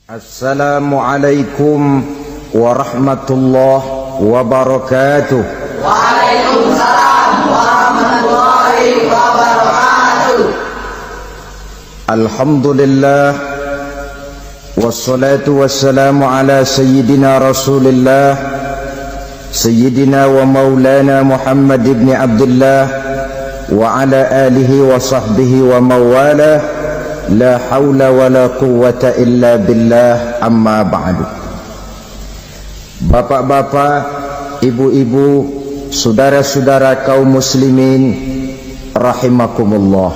Assalamualaikum warahmatullahi wabarakatuh. Waalaikumsalam warahmatullahi wabarakatuh. Alhamdulillah wassalatu wassalamu ala sayyidina Rasulillah sayyidina wa maulana Muhammad ibn Abdullah wa ala alihi wa sahbihi wa mawalah. La hawla wa la quwwata illa billah, amma ba'du. Bapak-bapak, ibu-ibu, saudara-saudara kaum muslimin rahimakumullah.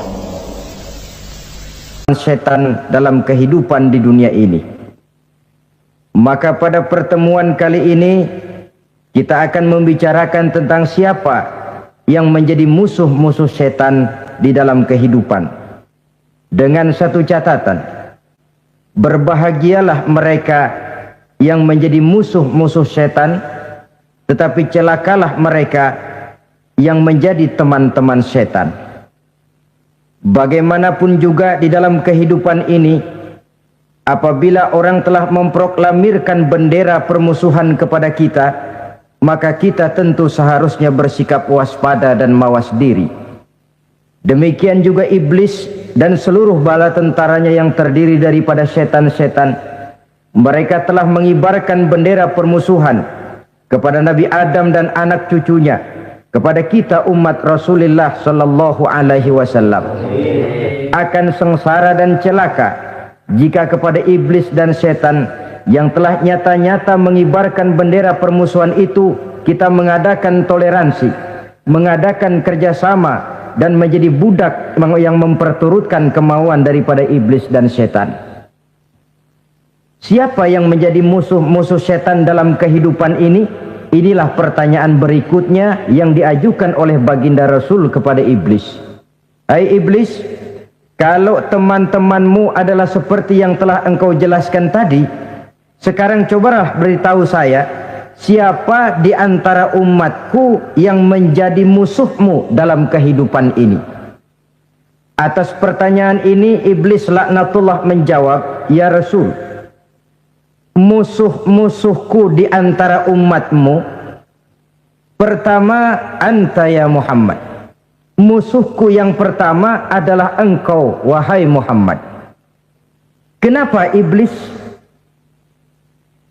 Setan dalam kehidupan di dunia ini. Maka pada pertemuan kali ini kita akan membicarakan tentang siapa yang menjadi musuh-musuh setan di dalam kehidupan. Dengan satu catatan, berbahagialah mereka yang menjadi musuh-musuh setan, tetapi celakalah mereka yang menjadi teman-teman setan. Bagaimanapun juga di dalam kehidupan ini, apabila orang telah memproklamirkan bendera permusuhan kepada kita, maka kita tentu seharusnya bersikap waspada dan mawas diri. Demikian juga iblis dan seluruh bala tentaranya yang terdiri daripada setan-setan. Mereka telah mengibarkan bendera permusuhan kepada Nabi Adam dan anak cucunya, kepada kita umat Rasulullah sallallahu alaihi wasallam. Akan sengsara dan celaka jika kepada iblis dan setan yang telah nyata-nyata mengibarkan bendera permusuhan itu kita mengadakan toleransi, mengadakan kerjasama, dan menjadi budak yang memperturutkan kemauan daripada iblis dan setan. Siapa yang menjadi musuh-musuh setan dalam kehidupan ini? Inilah pertanyaan berikutnya yang diajukan oleh baginda Rasul kepada iblis. Hai iblis, kalau teman-temanmu adalah seperti yang telah engkau jelaskan tadi, sekarang cobalah beritahu saya, siapa di antara umatku yang menjadi musuhmu dalam kehidupan ini? Atas pertanyaan ini iblis laknatullah menjawab, ya Rasul, musuh-musuhku di antara umatmu, pertama anta ya Muhammad. Musuhku yang pertama adalah engkau wahai Muhammad. Kenapa iblis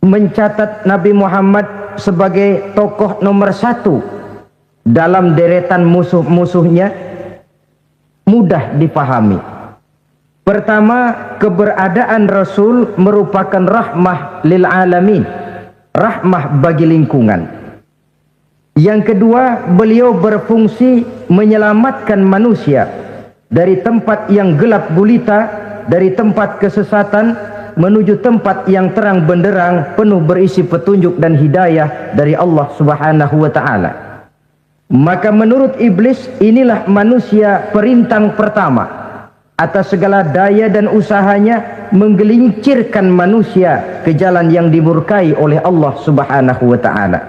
mencatat Nabi Muhammad sebagai tokoh nomor satu dalam deretan musuh-musuhnya? Mudah dipahami. Pertama, keberadaan Rasul merupakan rahmah lil alamin, rahmah bagi lingkungan. Yang kedua, beliau berfungsi menyelamatkan manusia dari tempat yang gelap gulita, dari tempat kesesatan menuju tempat yang terang benderang penuh berisi petunjuk dan hidayah dari Allah Subhanahu wa taala. Maka menurut iblis, inilah manusia perintang pertama atas segala daya dan usahanya menggelincirkan manusia ke jalan yang dimurkai oleh Allah Subhanahu wa taala.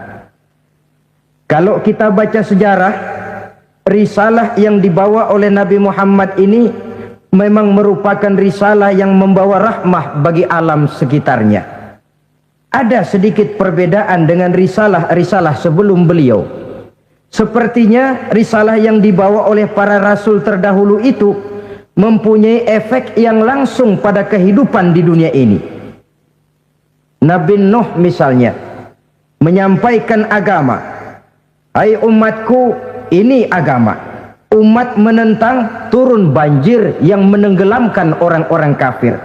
Kalau kita baca sejarah, risalah yang dibawa oleh Nabi Muhammad ini memang merupakan risalah yang membawa rahmah bagi alam sekitarnya. Ada sedikit perbedaan dengan risalah-risalah sebelum beliau. Sepertinya risalah yang dibawa oleh para rasul terdahulu itu mempunyai efek yang langsung pada kehidupan di dunia ini. Nabi Nuh misalnya menyampaikan agama. Hai umatku, ini agama. Umat menentang, turun banjir yang menenggelamkan orang-orang kafir.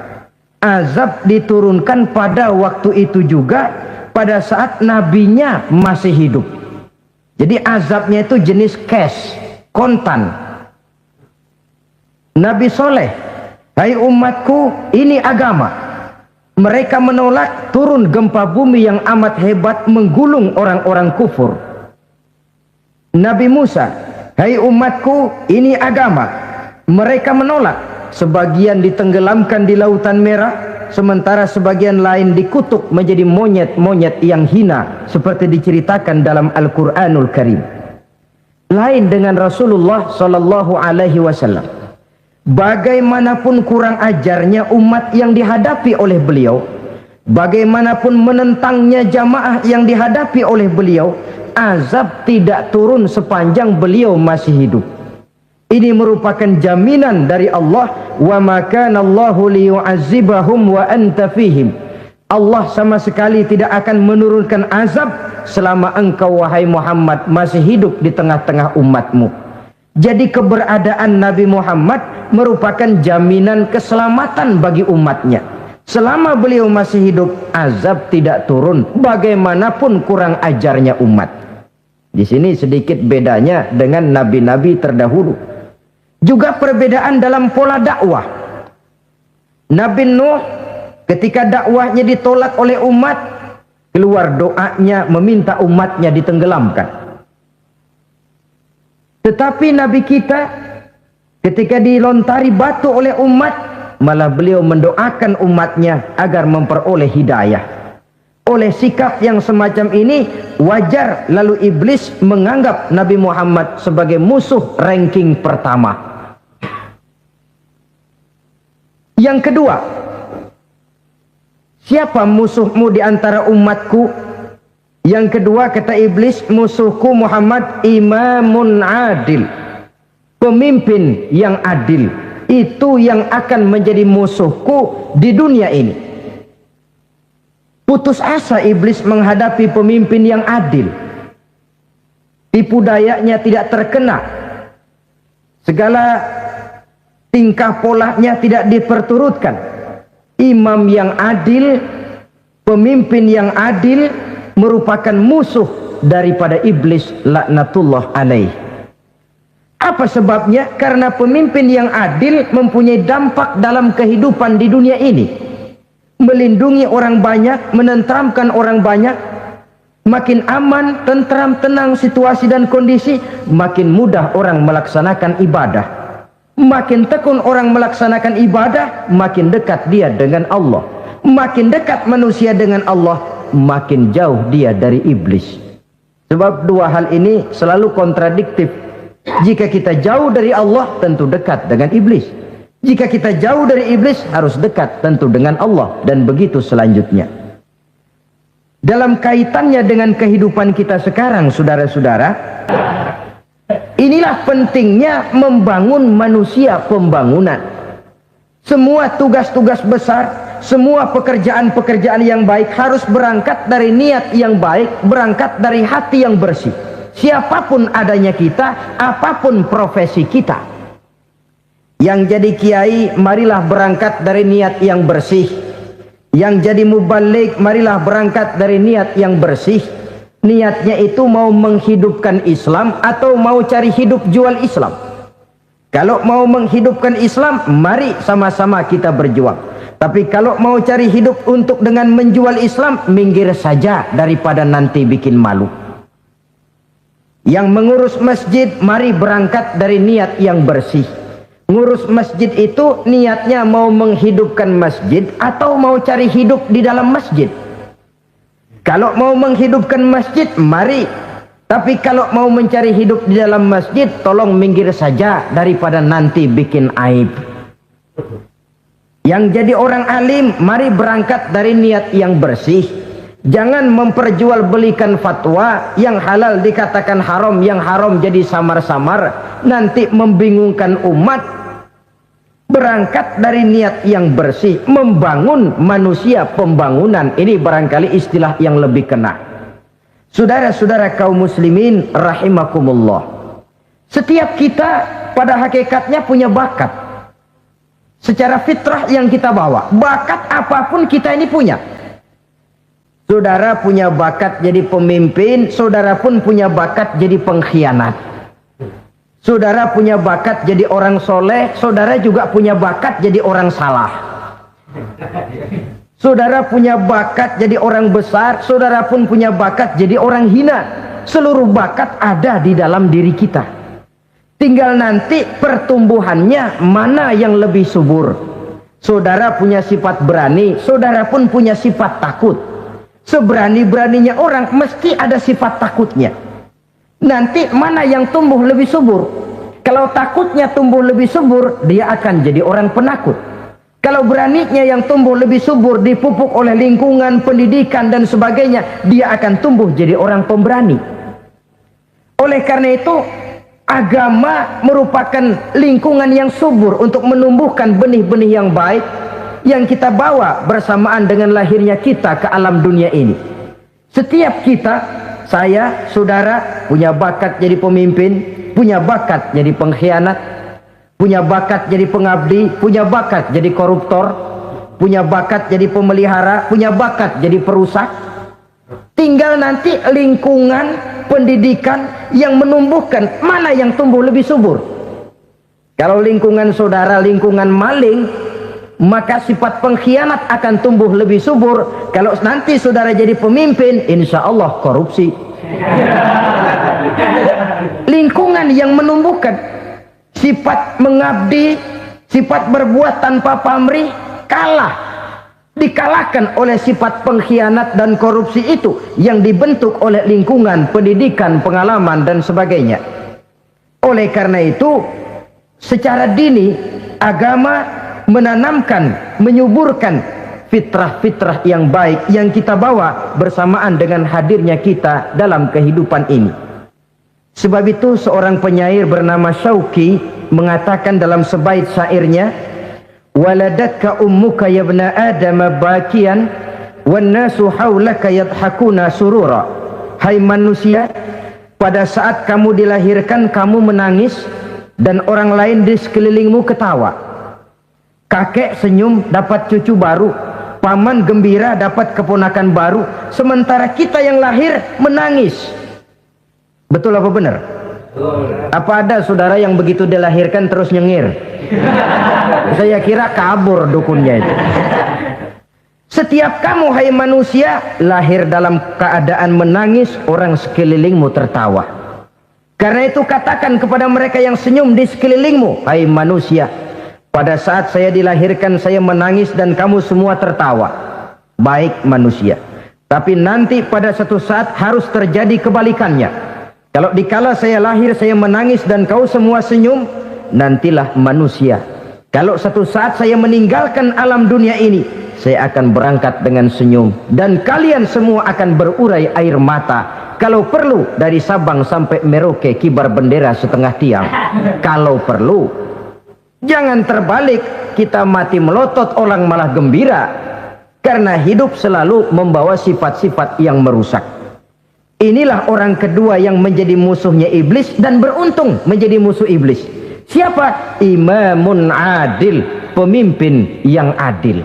Azab diturunkan pada waktu itu juga, pada saat nabinya masih hidup. Jadi azabnya itu jenis cash, kontan. Nabi Soleh, hai umatku, ini agama. Mereka menolak, turun gempa bumi yang amat hebat menggulung orang-orang kufur. Nabi Musa, hai umatku, ini agama. Mereka menolak. Sebagian ditenggelamkan di Lautan Merah, sementara sebagian lain dikutuk menjadi monyet-monyet yang hina, seperti diceritakan dalam Al-Quranul Karim. Lain dengan Rasulullah Sallallahu Alaihi Wasallam. Bagaimanapun kurang ajarnya umat yang dihadapi oleh beliau, bagaimanapun menentangnya jamaah yang dihadapi oleh beliau, azab tidak turun sepanjang beliau masih hidup. Ini merupakan jaminan dari Allah, wa ma kana Allahu liyu'azzibahum wa anta fihim. Allah sama sekali tidak akan menurunkan azab selama engkau wahai Muhammad masih hidup di tengah-tengah umatmu. Jadi keberadaan Nabi Muhammad merupakan jaminan keselamatan bagi umatnya. Selama beliau masih hidup, azab tidak turun bagaimanapun kurang ajarnya umat. Di sini sedikit bedanya dengan nabi-nabi terdahulu. Juga perbedaan dalam pola dakwah. Nabi Nuh ketika dakwahnya ditolak oleh umat, keluar doanya meminta umatnya ditenggelamkan. Tetapi Nabi kita ketika dilontari batu oleh umat, malah beliau mendoakan umatnya agar memperoleh hidayah. Oleh sikap yang semacam ini, wajar lalu iblis menganggap Nabi Muhammad sebagai musuh ranking pertama. Yang kedua, siapa musuhmu di antara umatku? Yang kedua kata iblis, musuhku Muhammad imamun adil, pemimpin yang adil. Itu yang akan menjadi musuhku di dunia ini. Putus asa iblis menghadapi pemimpin yang adil. Tipu dayanya tidak terkena. Segala tingkah polanya tidak diperturutkan. Imam yang adil, pemimpin yang adil merupakan musuh daripada iblis laknatullah alaih. Apa sebabnya? Karena pemimpin yang adil mempunyai dampak dalam kehidupan di dunia ini. Melindungi orang banyak, menenteramkan orang banyak. Makin aman, tentram, tenang situasi dan kondisi, makin mudah orang melaksanakan ibadah. Makin tekun orang melaksanakan ibadah, makin dekat dia dengan Allah. Makin dekat manusia dengan Allah, makin jauh dia dari iblis. Sebab dua hal ini selalu kontradiktif. Jika kita jauh dari Allah, tentu dekat dengan iblis. Jika kita jauh dari iblis, harus dekat tentu dengan Allah. Dan begitu selanjutnya. Dalam kaitannya dengan kehidupan kita sekarang, saudara-saudara, inilah pentingnya membangun manusia pembangunan. Semua tugas-tugas besar, semua pekerjaan-pekerjaan yang baik harus berangkat dari niat yang baik, berangkat dari hati yang bersih. Siapapun adanya kita, apapun profesi kita. Yang jadi kiai, marilah berangkat dari niat yang bersih. Yang jadi mubalik, marilah berangkat dari niat yang bersih. Niatnya itu mau menghidupkan Islam atau mau cari hidup jual Islam. Kalau mau menghidupkan Islam, mari sama-sama kita berjuang. Tapi kalau mau cari hidup untuk dengan menjual Islam, minggir saja daripada nanti bikin malu. Yang mengurus masjid, mari berangkat dari niat yang bersih. Ngurus masjid itu niatnya mau menghidupkan masjid atau mau cari hidup di dalam masjid. Kalau mau menghidupkan masjid, mari. Tapi kalau mau mencari hidup di dalam masjid, tolong minggir saja daripada nanti bikin aib. Yang jadi orang alim, mari berangkat dari niat yang bersih. Jangan memperjualbelikan fatwa, yang halal dikatakan haram, yang haram jadi samar-samar, nanti membingungkan umat. Berangkat dari niat yang bersih, membangun manusia pembangunan. Ini barangkali istilah yang lebih kena. Saudara-saudara kaum muslimin rahimakumullah, setiap kita pada hakikatnya punya bakat. Secara fitrah yang kita bawa, bakat apapun kita ini punya. Saudara punya bakat jadi pemimpin, saudara pun punya bakat jadi pengkhianat. Saudara punya bakat jadi orang soleh, saudara juga punya bakat jadi orang salah. Saudara punya bakat jadi orang besar, saudara pun punya bakat jadi orang hina. Seluruh bakat ada di dalam diri kita. Tinggal nanti pertumbuhannya mana yang lebih subur. Saudara punya sifat berani, saudara pun punya sifat takut. Seberani-beraninya orang mesti ada sifat takutnya. Nanti mana yang tumbuh lebih subur? Kalau takutnya tumbuh lebih subur, dia akan jadi orang penakut. Kalau beraninya yang tumbuh lebih subur, dipupuk oleh lingkungan, pendidikan dan sebagainya, dia akan tumbuh jadi orang pemberani. Oleh karena itu, agama merupakan lingkungan yang subur untuk menumbuhkan benih-benih yang baik yang kita bawa bersamaan dengan lahirnya kita ke alam dunia ini. Setiap kita, saya, saudara, punya bakat jadi pemimpin, punya bakat jadi pengkhianat, punya bakat jadi pengabdi, punya bakat jadi koruptor, punya bakat jadi pemelihara, punya bakat jadi perusak. Tinggal nanti lingkungan pendidikan yang menumbuhkan mana yang tumbuh lebih subur. Kalau lingkungan saudara lingkungan maling, maka sifat pengkhianat akan tumbuh lebih subur. Kalau nanti saudara jadi pemimpin, insya Allah korupsi. Lingkungan yang menumbuhkan sifat mengabdi, sifat berbuat tanpa pamrih, dikalahkan oleh sifat pengkhianat dan korupsi itu yang dibentuk oleh lingkungan, pendidikan, pengalaman dan sebagainya. Oleh karena itu, secara dini agama menanamkan, menyuburkan fitrah-fitrah yang baik yang kita bawa bersamaan dengan hadirnya kita dalam kehidupan ini. Sebab itu seorang penyair bernama Syauqi mengatakan dalam sebaik syairnya, waladatka ummuka ya ibna adam bakian wan nasu haulaka yadhakuna surura. Hai manusia, pada saat kamu dilahirkan kamu menangis dan orang lain di sekelilingmu ketawa. Kakek senyum dapat cucu baru, paman gembira dapat keponakan baru, sementara kita yang lahir menangis. Betul apa benar? Betul. Apa ada saudara yang begitu dilahirkan terus nyengir? Saya kira kabur dukunnya itu. Setiap kamu hai manusia lahir dalam keadaan menangis, orang sekelilingmu tertawa. Karena itu katakan kepada mereka yang senyum di sekelilingmu, hai manusia, pada saat saya dilahirkan saya menangis dan kamu semua tertawa. Baik manusia. Tapi nanti pada satu saat harus terjadi kebalikannya. Kalau dikala saya lahir saya menangis dan kau semua senyum, nantilah manusia. Kalau satu saat saya meninggalkan alam dunia ini, saya akan berangkat dengan senyum dan kalian semua akan berurai air mata. Kalau perlu dari Sabang sampai Merauke kibar bendera setengah tiang. Kalau perlu, jangan terbalik, kita mati melotot orang malah gembira. Karena hidup selalu membawa sifat-sifat yang merusak. Inilah orang kedua yang menjadi musuhnya iblis dan beruntung menjadi musuh iblis. Siapa? Imamun adil, pemimpin yang adil.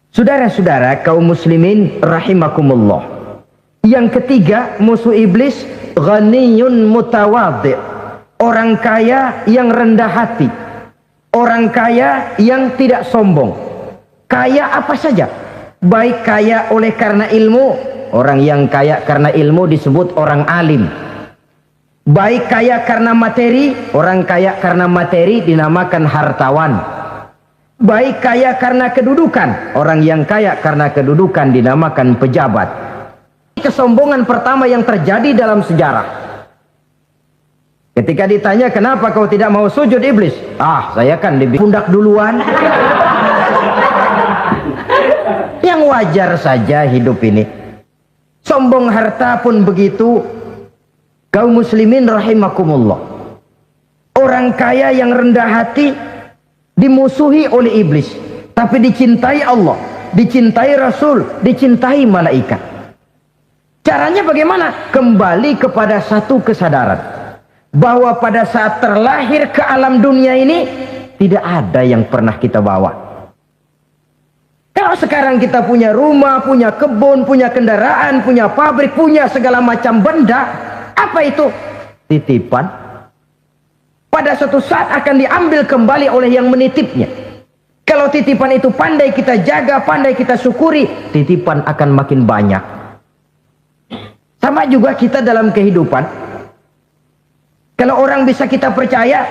Saudara-saudara kaum muslimin rahimakumullah. Yang ketiga musuh iblis, ghaniyun mutawadhi, orang kaya yang rendah hati, orang kaya yang tidak sombong. Kaya apa saja, baik kaya oleh karena ilmu. Orang yang kaya karena ilmu disebut orang alim. Baik kaya karena materi, orang kaya karena materi dinamakan hartawan. Baik kaya karena kedudukan, orang yang kaya karena kedudukan dinamakan pejabat. Kesombongan pertama yang terjadi dalam sejarah. Ketika ditanya kenapa kau tidak mau sujud iblis? Saya kan di pundak duluan. Yang wajar saja hidup ini. Sombong harta pun begitu. Kaum muslimin rahimakumullah. Orang kaya yang rendah hati dimusuhi oleh iblis, tapi dicintai Allah, dicintai Rasul, dicintai malaikat. Caranya bagaimana? Kembali kepada satu kesadaran bahwa pada saat terlahir ke alam dunia ini tidak ada yang pernah kita bawa. Kalau sekarang kita punya rumah, punya kebun, punya kendaraan, punya pabrik, punya segala macam benda, apa itu? Titipan. Pada suatu saat akan diambil kembali oleh yang menitipnya. Kalau titipan itu pandai kita jaga, pandai kita syukuri, titipan akan makin banyak. Sama juga kita dalam kehidupan. Kalau orang bisa kita percaya,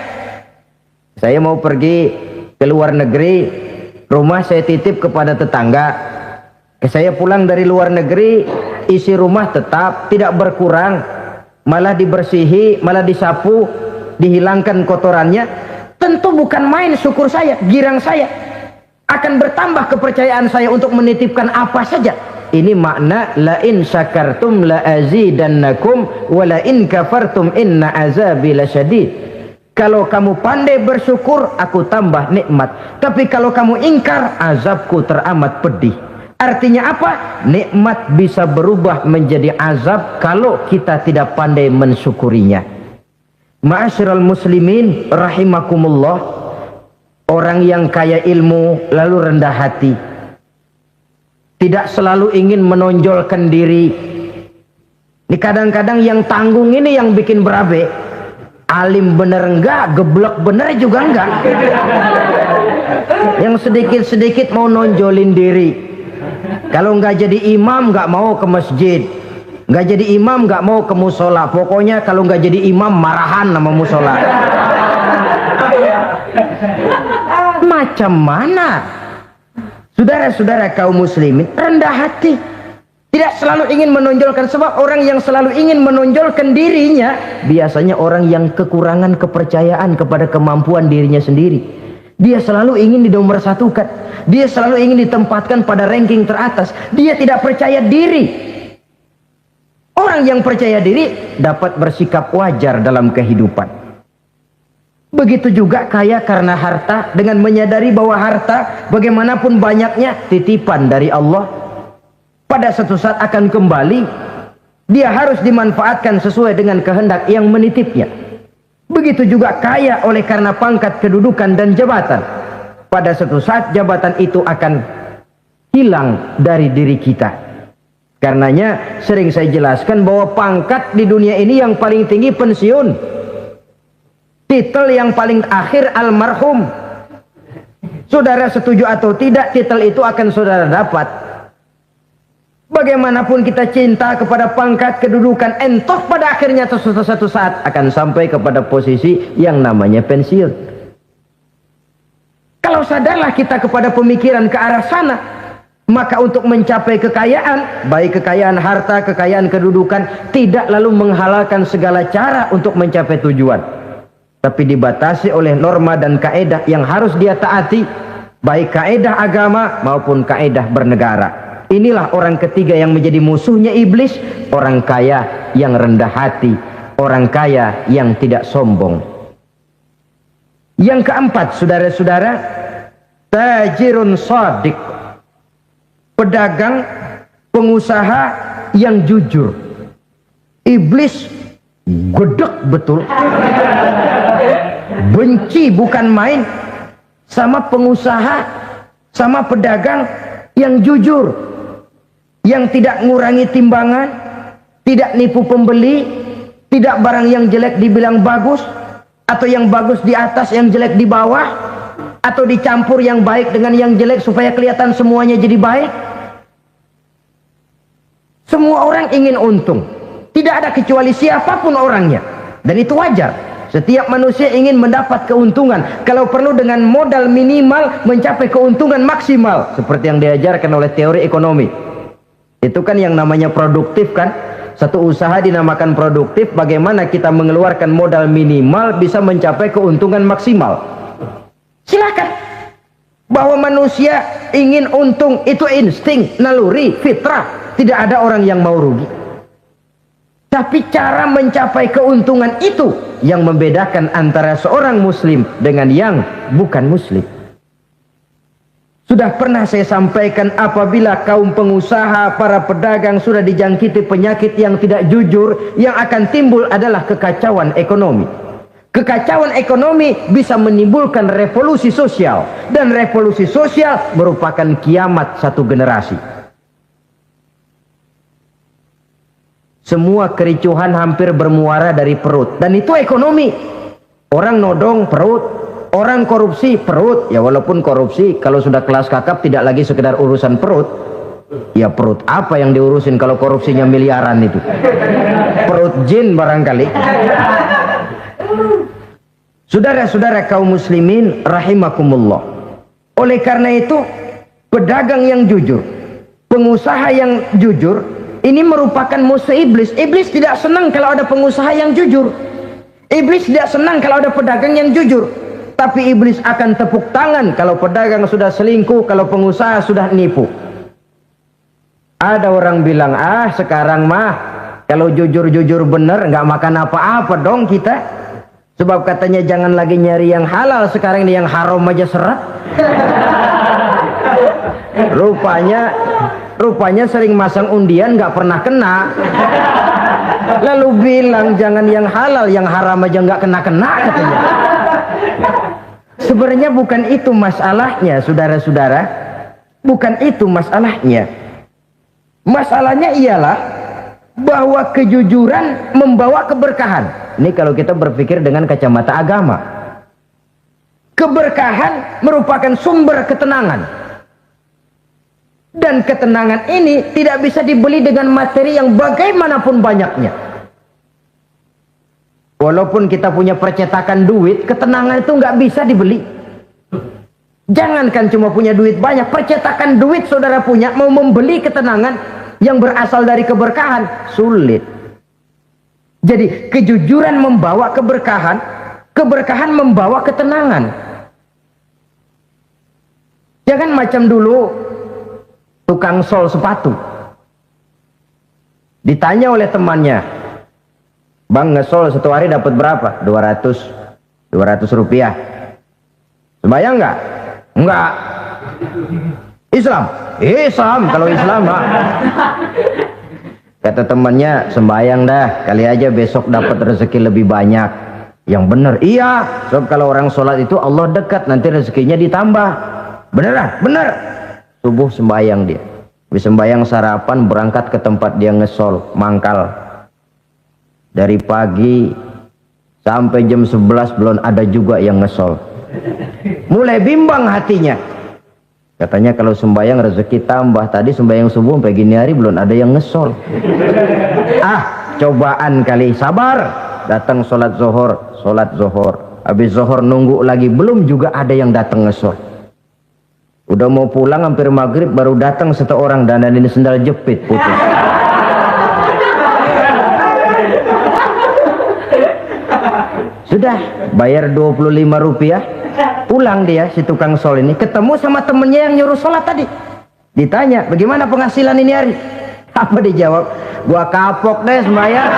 saya mau pergi ke luar negeri, rumah saya titip kepada tetangga. Saya pulang dari luar negeri, isi rumah tetap tidak berkurang, malah dibersihi, malah disapu, dihilangkan kotorannya. Tentu bukan main syukur saya, girang saya. akan bertambah kepercayaan saya untuk menitipkan apa saja. Ini makna la in syakartum la azidannakum wa la in kafartum inna azabi lasyadid. Kalau kamu pandai bersyukur, aku tambah nikmat. Tapi kalau kamu ingkar, azabku teramat pedih. Artinya apa? Nikmat bisa berubah menjadi azab kalau kita tidak pandai mensyukurinya. Ma'asyiral muslimin rahimakumullah, orang yang kaya ilmu lalu rendah hati, tidak selalu ingin menonjolkan diri. Ini kadang-kadang yang tanggung ini yang bikin berabe. Alim bener enggak, geblek bener juga enggak. Yang sedikit-sedikit mau nonjolin diri. Kalau enggak jadi imam enggak mau ke masjid, enggak jadi imam enggak mau ke musola. Pokoknya kalau enggak jadi imam marahan sama musola. Macam mana? Saudara-saudara kaum muslimin, rendah hati. Tidak selalu ingin menonjolkan, sebab orang yang selalu ingin menonjolkan dirinya biasanya orang yang kekurangan kepercayaan kepada kemampuan dirinya sendiri. Dia selalu ingin dinomorsatukan, dia selalu ingin ditempatkan pada ranking teratas. Dia tidak percaya diri. Orang yang percaya diri dapat bersikap wajar dalam kehidupan. Begitu juga kaya karena harta, dengan menyadari bahwa harta bagaimanapun banyaknya titipan dari Allah. Pada suatu saat akan kembali, dia harus dimanfaatkan sesuai dengan kehendak yang menitipnya. Begitu juga kaya oleh karena pangkat, kedudukan dan jabatan. Pada suatu saat jabatan itu akan hilang dari diri kita. Karenanya sering saya jelaskan bahwa pangkat di dunia ini yang paling tinggi pensiun. Titel yang paling akhir almarhum. Saudara setuju atau tidak, titel itu akan saudara dapat. Bagaimanapun kita cinta kepada pangkat, kedudukan, entoh pada akhirnya suatu saat akan sampai kepada posisi yang namanya pensiun. Kalau sadarlah kita kepada pemikiran ke arah sana, maka untuk mencapai kekayaan, baik kekayaan harta, kekayaan kedudukan, tidak lalu menghalalkan segala cara untuk mencapai tujuan, tapi dibatasi oleh norma dan kaedah yang harus dia taati, baik kaedah agama maupun kaedah bernegara. Inilah orang ketiga yang menjadi musuhnya iblis, orang kaya yang rendah hati, orang kaya yang tidak sombong. Yang keempat, saudara-saudara, tajirun shadiq, pedagang, pengusaha yang jujur. Iblis gedek betul, benci bukan main sama pengusaha, sama pedagang yang jujur, yang tidak ngurangi timbangan, tidak nipu pembeli, tidak barang yang jelek dibilang bagus, atau yang bagus di atas yang jelek di bawah, atau dicampur yang baik dengan yang jelek supaya kelihatan semuanya jadi baik. Semua orang ingin untung, tidak ada kecuali siapapun orangnya, dan itu wajar. Setiap manusia ingin mendapat keuntungan, kalau perlu dengan modal minimal mencapai keuntungan maksimal, seperti yang diajarkan oleh teori ekonomi. Itu kan yang namanya produktif kan. Satu usaha dinamakan produktif, bagaimana kita mengeluarkan modal minimal bisa mencapai keuntungan maksimal. Silakan. Bahwa manusia ingin untung itu insting, naluri, fitrah. Tidak ada orang yang mau rugi. Tapi cara mencapai keuntungan itu yang membedakan antara seorang muslim dengan yang bukan muslim. Sudah pernah saya sampaikan, apabila kaum pengusaha, para pedagang sudah dijangkiti penyakit yang tidak jujur, yang akan timbul adalah kekacauan ekonomi. Kekacauan ekonomi bisa menimbulkan revolusi sosial, dan revolusi sosial merupakan kiamat satu generasi. Semua kericuhan hampir bermuara dari perut, dan itu ekonomi. Orang nodong perut, orang korupsi perut. Ya walaupun korupsi kalau sudah kelas kakap tidak lagi sekedar urusan perut. Ya perut apa yang diurusin kalau korupsinya miliaran itu? Perut jin barangkali. Saudara-saudara kaum muslimin rahimakumullah. Oleh karena itu, pedagang yang jujur, pengusaha yang jujur, ini merupakan musuh iblis. Iblis tidak senang kalau ada pengusaha yang jujur. Iblis tidak senang kalau ada pedagang yang jujur. Tapi iblis akan tepuk tangan kalau pedagang sudah selingkuh, kalau pengusaha sudah nipu. Ada orang bilang, sekarang mah kalau jujur-jujur bener nggak makan apa-apa dong kita. Sebab katanya jangan lagi nyari yang halal, sekarang ini yang haram aja seret. Rupanya sering masang undian nggak pernah kena. Lalu bilang jangan yang halal, yang haram aja nggak kena-kena katanya. Sebenarnya bukan itu masalahnya, saudara-saudara. Bukan itu masalahnya. Masalahnya ialah bahwa kejujuran membawa keberkahan. Ini kalau kita berpikir dengan kacamata agama. Keberkahan merupakan sumber ketenangan. Dan ketenangan ini tidak bisa dibeli dengan materi yang bagaimanapun banyaknya. Walaupun kita punya percetakan duit, ketenangan itu nggak bisa dibeli. Jangankan cuma punya duit banyak, percetakan duit saudara punya, mau membeli ketenangan yang berasal dari keberkahan, sulit. Jadi kejujuran membawa keberkahan, keberkahan membawa ketenangan. Jangan macam dulu tukang sol sepatu. Ditanya oleh temannya, "Bang, ngesol satu hari dapat berapa?" 200 rupiah. Sembayang enggak? Enggak. Islam? Islam, kalau Islam Pak. Kata temannya, sembayang dah, kali aja besok dapat rezeki lebih banyak. Yang benar, iya. Sebab kalau orang sholat itu Allah dekat, nanti rezekinya ditambah. Beneran? Bener. Subuh sembayang dia. Habis sembayang sarapan, berangkat ke tempat dia ngesol, mangkal. Dari pagi sampai jam 11 belum ada juga yang ngesol. Mulai bimbang hatinya. Katanya kalau sembayang rezeki tambah. Tadi sembayang subuh sampai gini hari belum ada yang ngesol. Cobaan kali, sabar. Datang sholat zohor. Habis zohor nunggu lagi, belum juga ada yang datang ngesol. Udah mau pulang hampir maghrib, baru datang satu orang dandanin sendal jepit putus. Sudah bayar 25 rupiah, pulang dia si tukang sol ini, ketemu sama temennya yang nyuruh sholat tadi. Ditanya, bagaimana penghasilan ini hari? Apa dijawab? Gua kapok deh sembahyang.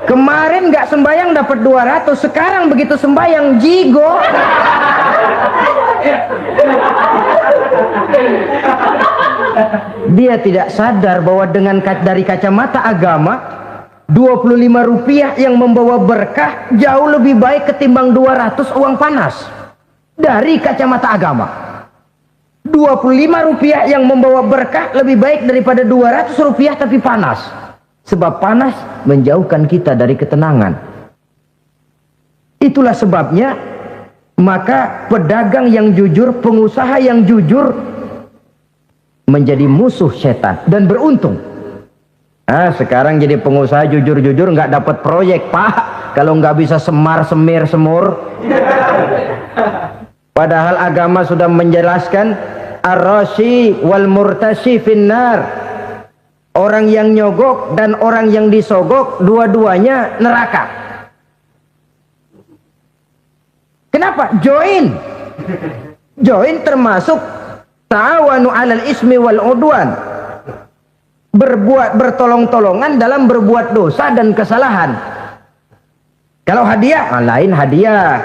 Kemarin nggak sembahyang dapat 200, sekarang begitu sembahyang jigo. Dia tidak sadar bahwa dengan dari kacamata agama 25 rupiah yang membawa berkah jauh lebih baik ketimbang 200 uang panas. Dari kacamata agama 25 rupiah yang membawa berkah lebih baik daripada 200 rupiah tapi panas. Sebab panas menjauhkan kita dari ketenangan. Itulah sebabnya maka pedagang yang jujur, pengusaha yang jujur menjadi musuh setan dan beruntung. Sekarang jadi pengusaha jujur-jujur nggak dapat proyek Pak, kalau nggak bisa semir semur. Padahal agama sudah menjelaskan ar-rashi wal murtashi finnar. Orang yang nyogok dan orang yang disogok dua-duanya neraka. Kenapa? Join termasuk ta'awanu 'alal ismi wal 'udwan. Bertolong-tolongan dalam berbuat dosa dan kesalahan. Kalau hadiah, lain hadiah.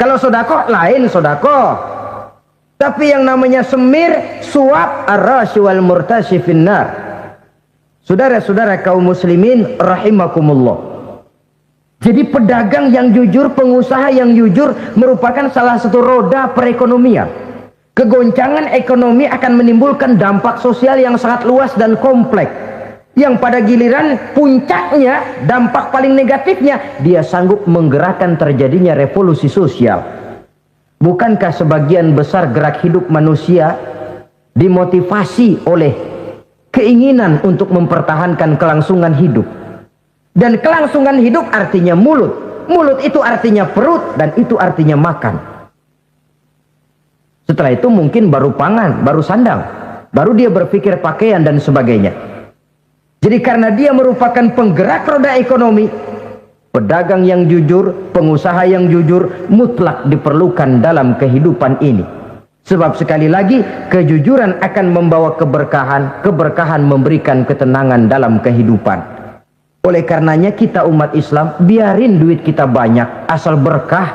Kalau sedekah, lain sedekah. Tapi yang namanya semir, suap, ar-rashi wal murtashi finnar. Saudara-saudara kaum muslimin rahimakumullah. Jadi pedagang yang jujur, pengusaha yang jujur merupakan salah satu roda perekonomian. Kegoncangan ekonomi akan menimbulkan dampak sosial yang sangat luas dan kompleks. Yang pada giliran puncaknya, dampak paling negatifnya, dia sanggup menggerakkan terjadinya revolusi sosial. Bukankah sebagian besar gerak hidup manusia dimotivasi oleh keinginan untuk mempertahankan kelangsungan hidup? Dan kelangsungan hidup artinya mulut. Mulut itu artinya perut, dan itu artinya makan. Setelah itu mungkin baru pangan, baru sandang, baru dia berpikir pakaian dan sebagainya. Jadi karena dia merupakan penggerak roda ekonomi, pedagang yang jujur, pengusaha yang jujur mutlak diperlukan dalam kehidupan ini. Sebab sekali lagi, kejujuran akan membawa keberkahan, keberkahan memberikan ketenangan dalam kehidupan. Oleh karenanya kita umat Islam, biarin duit kita banyak, asal berkah.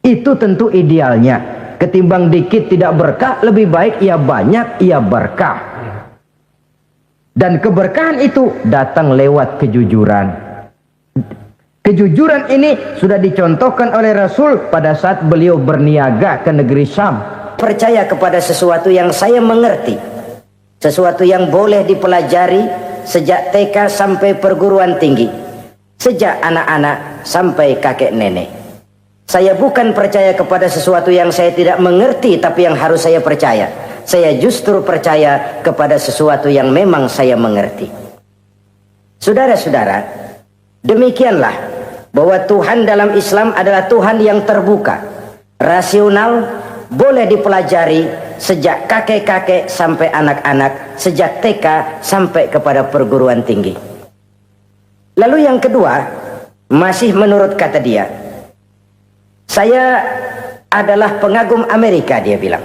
Itu tentu idealnya. Ketimbang dikit tidak berkah, lebih baik ia banyak, ia berkah. Dan keberkahan itu datang lewat kejujuran. Kejujuran ini sudah dicontohkan oleh Rasul pada saat beliau berniaga ke negeri Syam. Percaya kepada sesuatu yang saya mengerti, sesuatu yang boleh dipelajari sejak TK sampai perguruan tinggi, sejak anak-anak sampai kakek nenek. Saya bukan percaya kepada sesuatu yang saya tidak mengerti tapi yang harus saya percaya. Saya justru percaya kepada sesuatu yang memang saya mengerti. Saudara-saudara, demikianlah bahwa Tuhan dalam Islam adalah Tuhan yang terbuka, rasional, boleh dipelajari sejak kakek-kakek sampai anak-anak, sejak TK sampai kepada perguruan tinggi. Lalu yang kedua, masih menurut kata dia, saya adalah pengagum Amerika, dia bilang.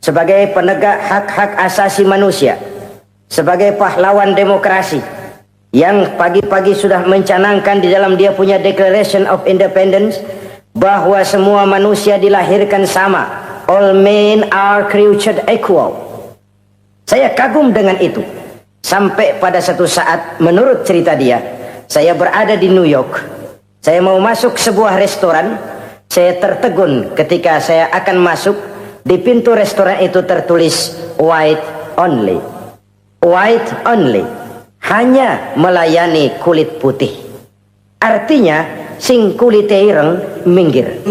Sebagai penegak hak-hak asasi manusia, sebagai pahlawan demokrasi yang pagi-pagi sudah mencanangkan di dalam dia punya Declaration of Independence bahwa semua manusia dilahirkan sama, all men are created equal. Saya kagum dengan itu. Sampai pada satu saat, menurut cerita dia, saya berada di New York, saya mau masuk sebuah restoran, saya tertegun ketika saya akan masuk. Di pintu restoran itu tertulis white only, white only, hanya melayani kulit putih. Artinya sing kulite ireng minggir.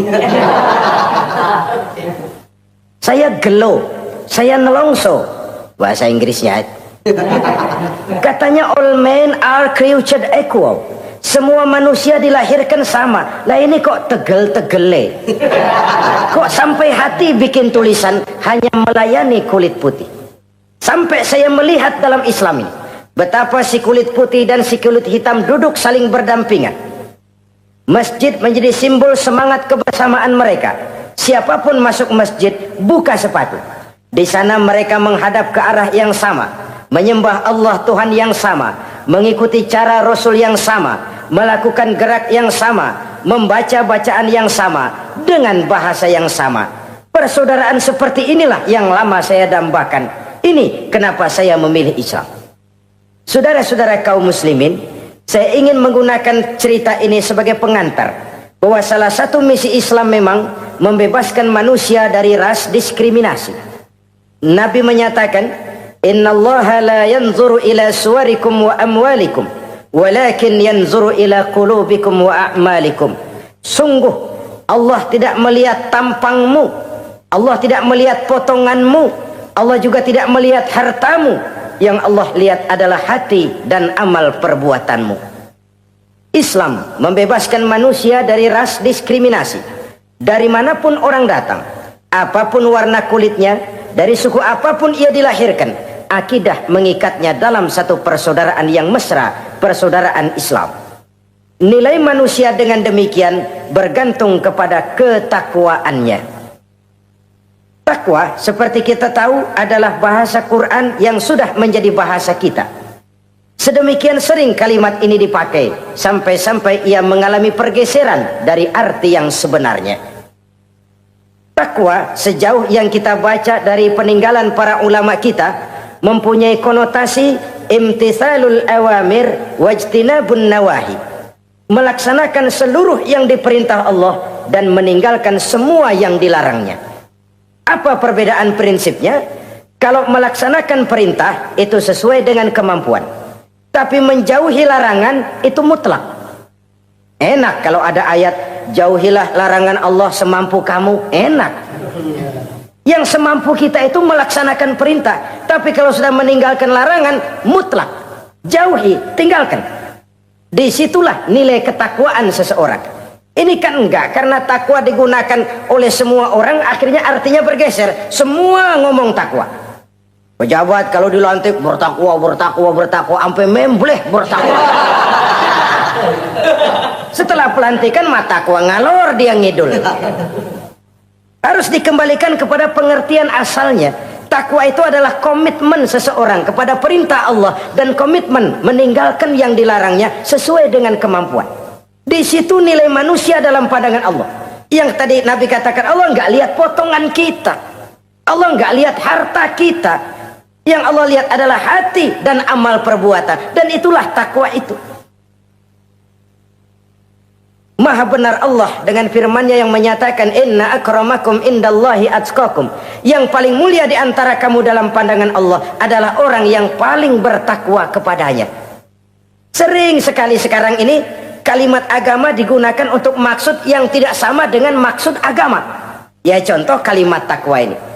Saya gelo, saya nelongso, bahasa Inggrisnya. Katanya all men are created equal. Semua manusia dilahirkan sama. Lah ini kok tegel-tegele. Kok sampai hati bikin tulisan hanya melayani kulit putih. Sampai saya melihat dalam Islam ini betapa si kulit putih dan si kulit hitam duduk saling berdampingan. Masjid menjadi simbol semangat kebersamaan mereka. Siapapun masuk masjid, buka sepatu. Di sana mereka menghadap ke arah yang sama, menyembah Allah Tuhan yang sama, mengikuti cara Rasul yang sama, melakukan gerak yang sama, membaca bacaan yang sama, dengan bahasa yang sama. Persaudaraan seperti inilah yang lama saya dambakan. Ini kenapa saya memilih Islam. Saudara-saudara kaum muslimin, saya ingin menggunakan cerita ini sebagai pengantar bahwa salah satu misi Islam memang membebaskan manusia dari ras diskriminasi. Nabi menyatakan, innallaha la yanzuru ila suwarikum wa amwalikum, walakin yanzuru ila qulubikum wa a'malikum. Sungguh Allah tidak melihat tampangmu, Allah tidak melihat potonganmu, Allah juga tidak melihat hartamu. Yang Allah lihat adalah hati dan amal perbuatanmu. Islam membebaskan manusia dari ras diskriminasi. Dari manapun orang datang, apapun warna kulitnya, dari suku apapun ia dilahirkan, akidah mengikatnya dalam satu persaudaraan yang mesra, persaudaraan Islam. Nilai manusia dengan demikian bergantung kepada ketakwaannya. Takwa, seperti kita tahu, adalah bahasa Quran yang sudah menjadi bahasa kita. Sedemikian sering kalimat ini dipakai, sampai-sampai ia mengalami pergeseran dari arti yang sebenarnya. Takwa, sejauh yang kita baca dari peninggalan para ulama kita, mempunyai konotasi imtithalul awamir wajtinabun nawahi, melaksanakan seluruh yang diperintah Allah dan meninggalkan semua yang dilarangnya. Apa perbedaan prinsipnya? Kalau melaksanakan perintah itu sesuai dengan kemampuan, tapi menjauhi larangan itu mutlak. Enak kalau ada ayat jauhilah larangan Allah semampu kamu, enak. Yang semampu kita itu melaksanakan perintah, tapi kalau sudah meninggalkan larangan mutlak, jauhi, tinggalkan. Disitulah nilai ketakwaan seseorang. Ini kan enggak, karena takwa digunakan oleh semua orang, akhirnya artinya bergeser. Semua ngomong takwa. Pejabat kalau dilantik bertakwa, bertakwa, bertakwa, sampai membleh bertakwa. Setelah pelantikan mata takwa ngalor dia ngidul. Harus dikembalikan kepada pengertian asalnya. Takwa itu adalah komitmen seseorang kepada perintah Allah dan komitmen meninggalkan yang dilarangnya sesuai dengan kemampuan. Di situ nilai manusia dalam pandangan Allah. Yang tadi Nabi katakan, Allah nggak lihat potongan kita, Allah nggak lihat harta kita. Yang Allah lihat adalah hati dan amal perbuatan, dan itulah takwa itu. Maha benar Allah dengan firman-Nya yang menyatakan, inna akramakum indallahi atqakum. Yang paling mulia di antara kamu dalam pandangan Allah adalah orang yang paling bertakwa kepadanya. Sering sekali sekarang ini kalimat agama digunakan untuk maksud yang tidak sama dengan maksud agama. Ya contoh kalimat takwa ini.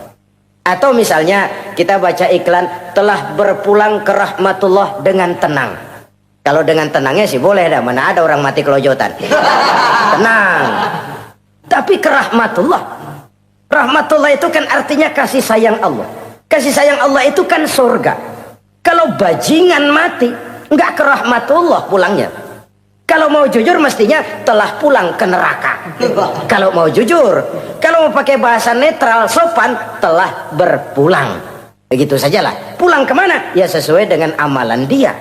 Atau misalnya kita baca iklan, telah berpulang ke rahmatullah dengan tenang. Kalau dengan tenangnya sih boleh dah, mana ada orang mati kelojotan. Tenang. Tapi ke rahmatullah. Rahmatullah itu kan artinya kasih sayang Allah. Kasih sayang Allah itu kan surga. Kalau bajingan mati, nggak ke rahmatullah pulangnya. Kalau mau jujur mestinya telah pulang ke neraka. Kalau mau jujur, kalau mau pakai bahasa netral sopan, telah berpulang. Begitu sajalah. Pulang kemana? Ya sesuai dengan amalan dia.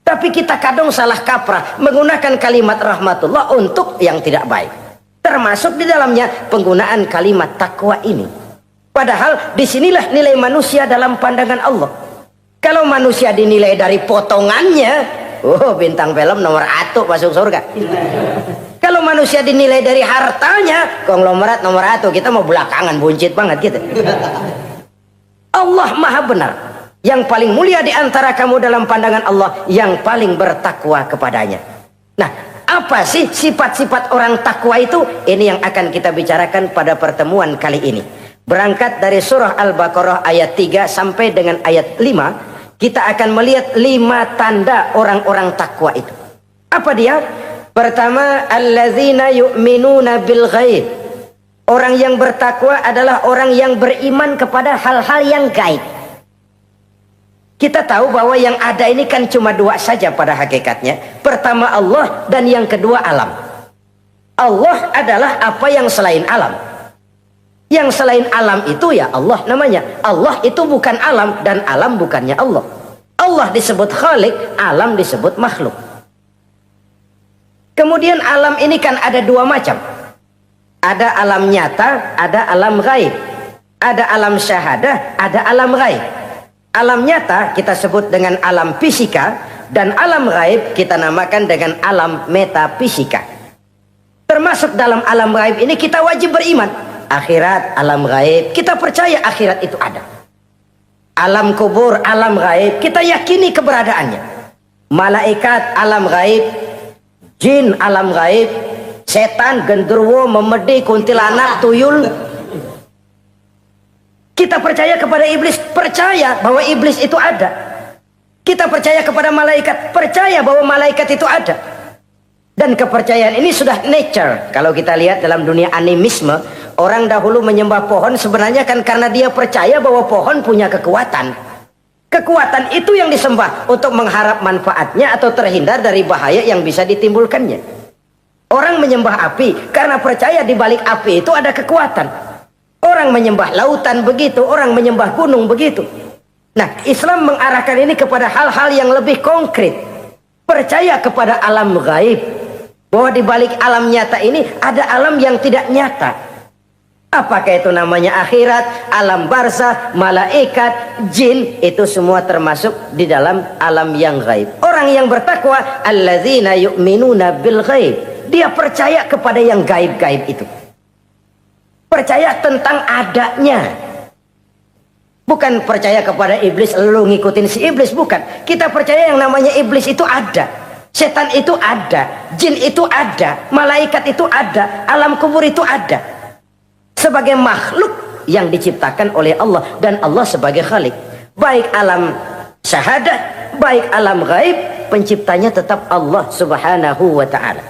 Tapi kita kadang salah kaprah menggunakan kalimat rahmatullah untuk yang tidak baik. Termasuk di dalamnya penggunaan kalimat takwa ini. Padahal disinilah nilai manusia dalam pandangan Allah. Kalau manusia dinilai dari potongannya, bintang film nomor 1 masuk surga. Kalau manusia dinilai dari hartanya, konglomerat nomor 1, kita mau belakangan, buncit banget gitu. Allah maha benar. Yang paling mulia di antara kamu dalam pandangan Allah, yang paling bertakwa kepadanya. Nah, apa sih sifat-sifat orang takwa itu? Ini yang akan kita bicarakan pada pertemuan kali ini. Berangkat dari surah Al-Baqarah ayat 3 sampai dengan ayat 5. Kita akan melihat 5 tanda orang-orang takwa itu. Apa dia? Pertama, allazina yu'minuna bil ghaib. Orang yang bertakwa adalah orang yang beriman kepada hal-hal yang gaib. Kita tahu bahwa yang ada ini kan cuma 2 saja pada hakikatnya. Pertama Allah, dan yang kedua alam. Allah adalah apa yang selain alam. Yang selain alam itu ya Allah namanya. Allah itu bukan alam, dan alam bukannya Allah. Allah disebut Khalik, alam disebut makhluk. Kemudian alam ini kan ada 2 macam. Ada alam nyata, ada alam gaib. Ada alam syahadah, ada alam gaib. Alam nyata kita sebut dengan alam fisika, dan alam gaib kita namakan dengan alam metafisika. Termasuk dalam alam gaib ini kita wajib beriman. Akhirat, alam gaib, kita percaya akhirat itu ada. Alam kubur, alam gaib, kita yakini keberadaannya. Malaikat, alam gaib. Jin, alam gaib. Setan, genderuwo, memedi, kuntilanak, tuyul. Kita percaya kepada iblis, percaya bahwa iblis itu ada. Kita percaya kepada malaikat, percaya bahwa malaikat itu ada. Dan kepercayaan ini sudah nature. Kalau kita lihat dalam dunia animisme, orang dahulu menyembah pohon sebenarnya kan karena dia percaya bahwa pohon punya kekuatan. Kekuatan itu yang disembah untuk mengharap manfaatnya atau terhindar dari bahaya yang bisa ditimbulkannya. Orang menyembah api karena percaya di balik api itu ada kekuatan. Orang menyembah lautan begitu, orang menyembah gunung begitu. Nah, Islam mengarahkan ini kepada hal-hal yang lebih konkret. Percaya kepada alam gaib. Bahwa di balik alam nyata ini ada alam yang tidak nyata. Apakah itu namanya akhirat, alam barzah, malaikat, jin, itu semua termasuk di dalam alam yang gaib. Orang yang bertakwa, allazina yu'minuna bil ghaib. Dia percaya kepada yang gaib-gaib itu. Percaya tentang adanya. Bukan percaya kepada iblis lalu ngikutin si iblis, bukan. Kita percaya yang namanya iblis itu ada. Setan itu ada, jin itu ada, malaikat itu ada, alam kubur itu ada. Sebagai makhluk yang diciptakan oleh Allah, dan Allah sebagai Khalik. Baik alam syahadat, baik alam gaib, penciptanya tetap Allah subhanahu wa ta'ala.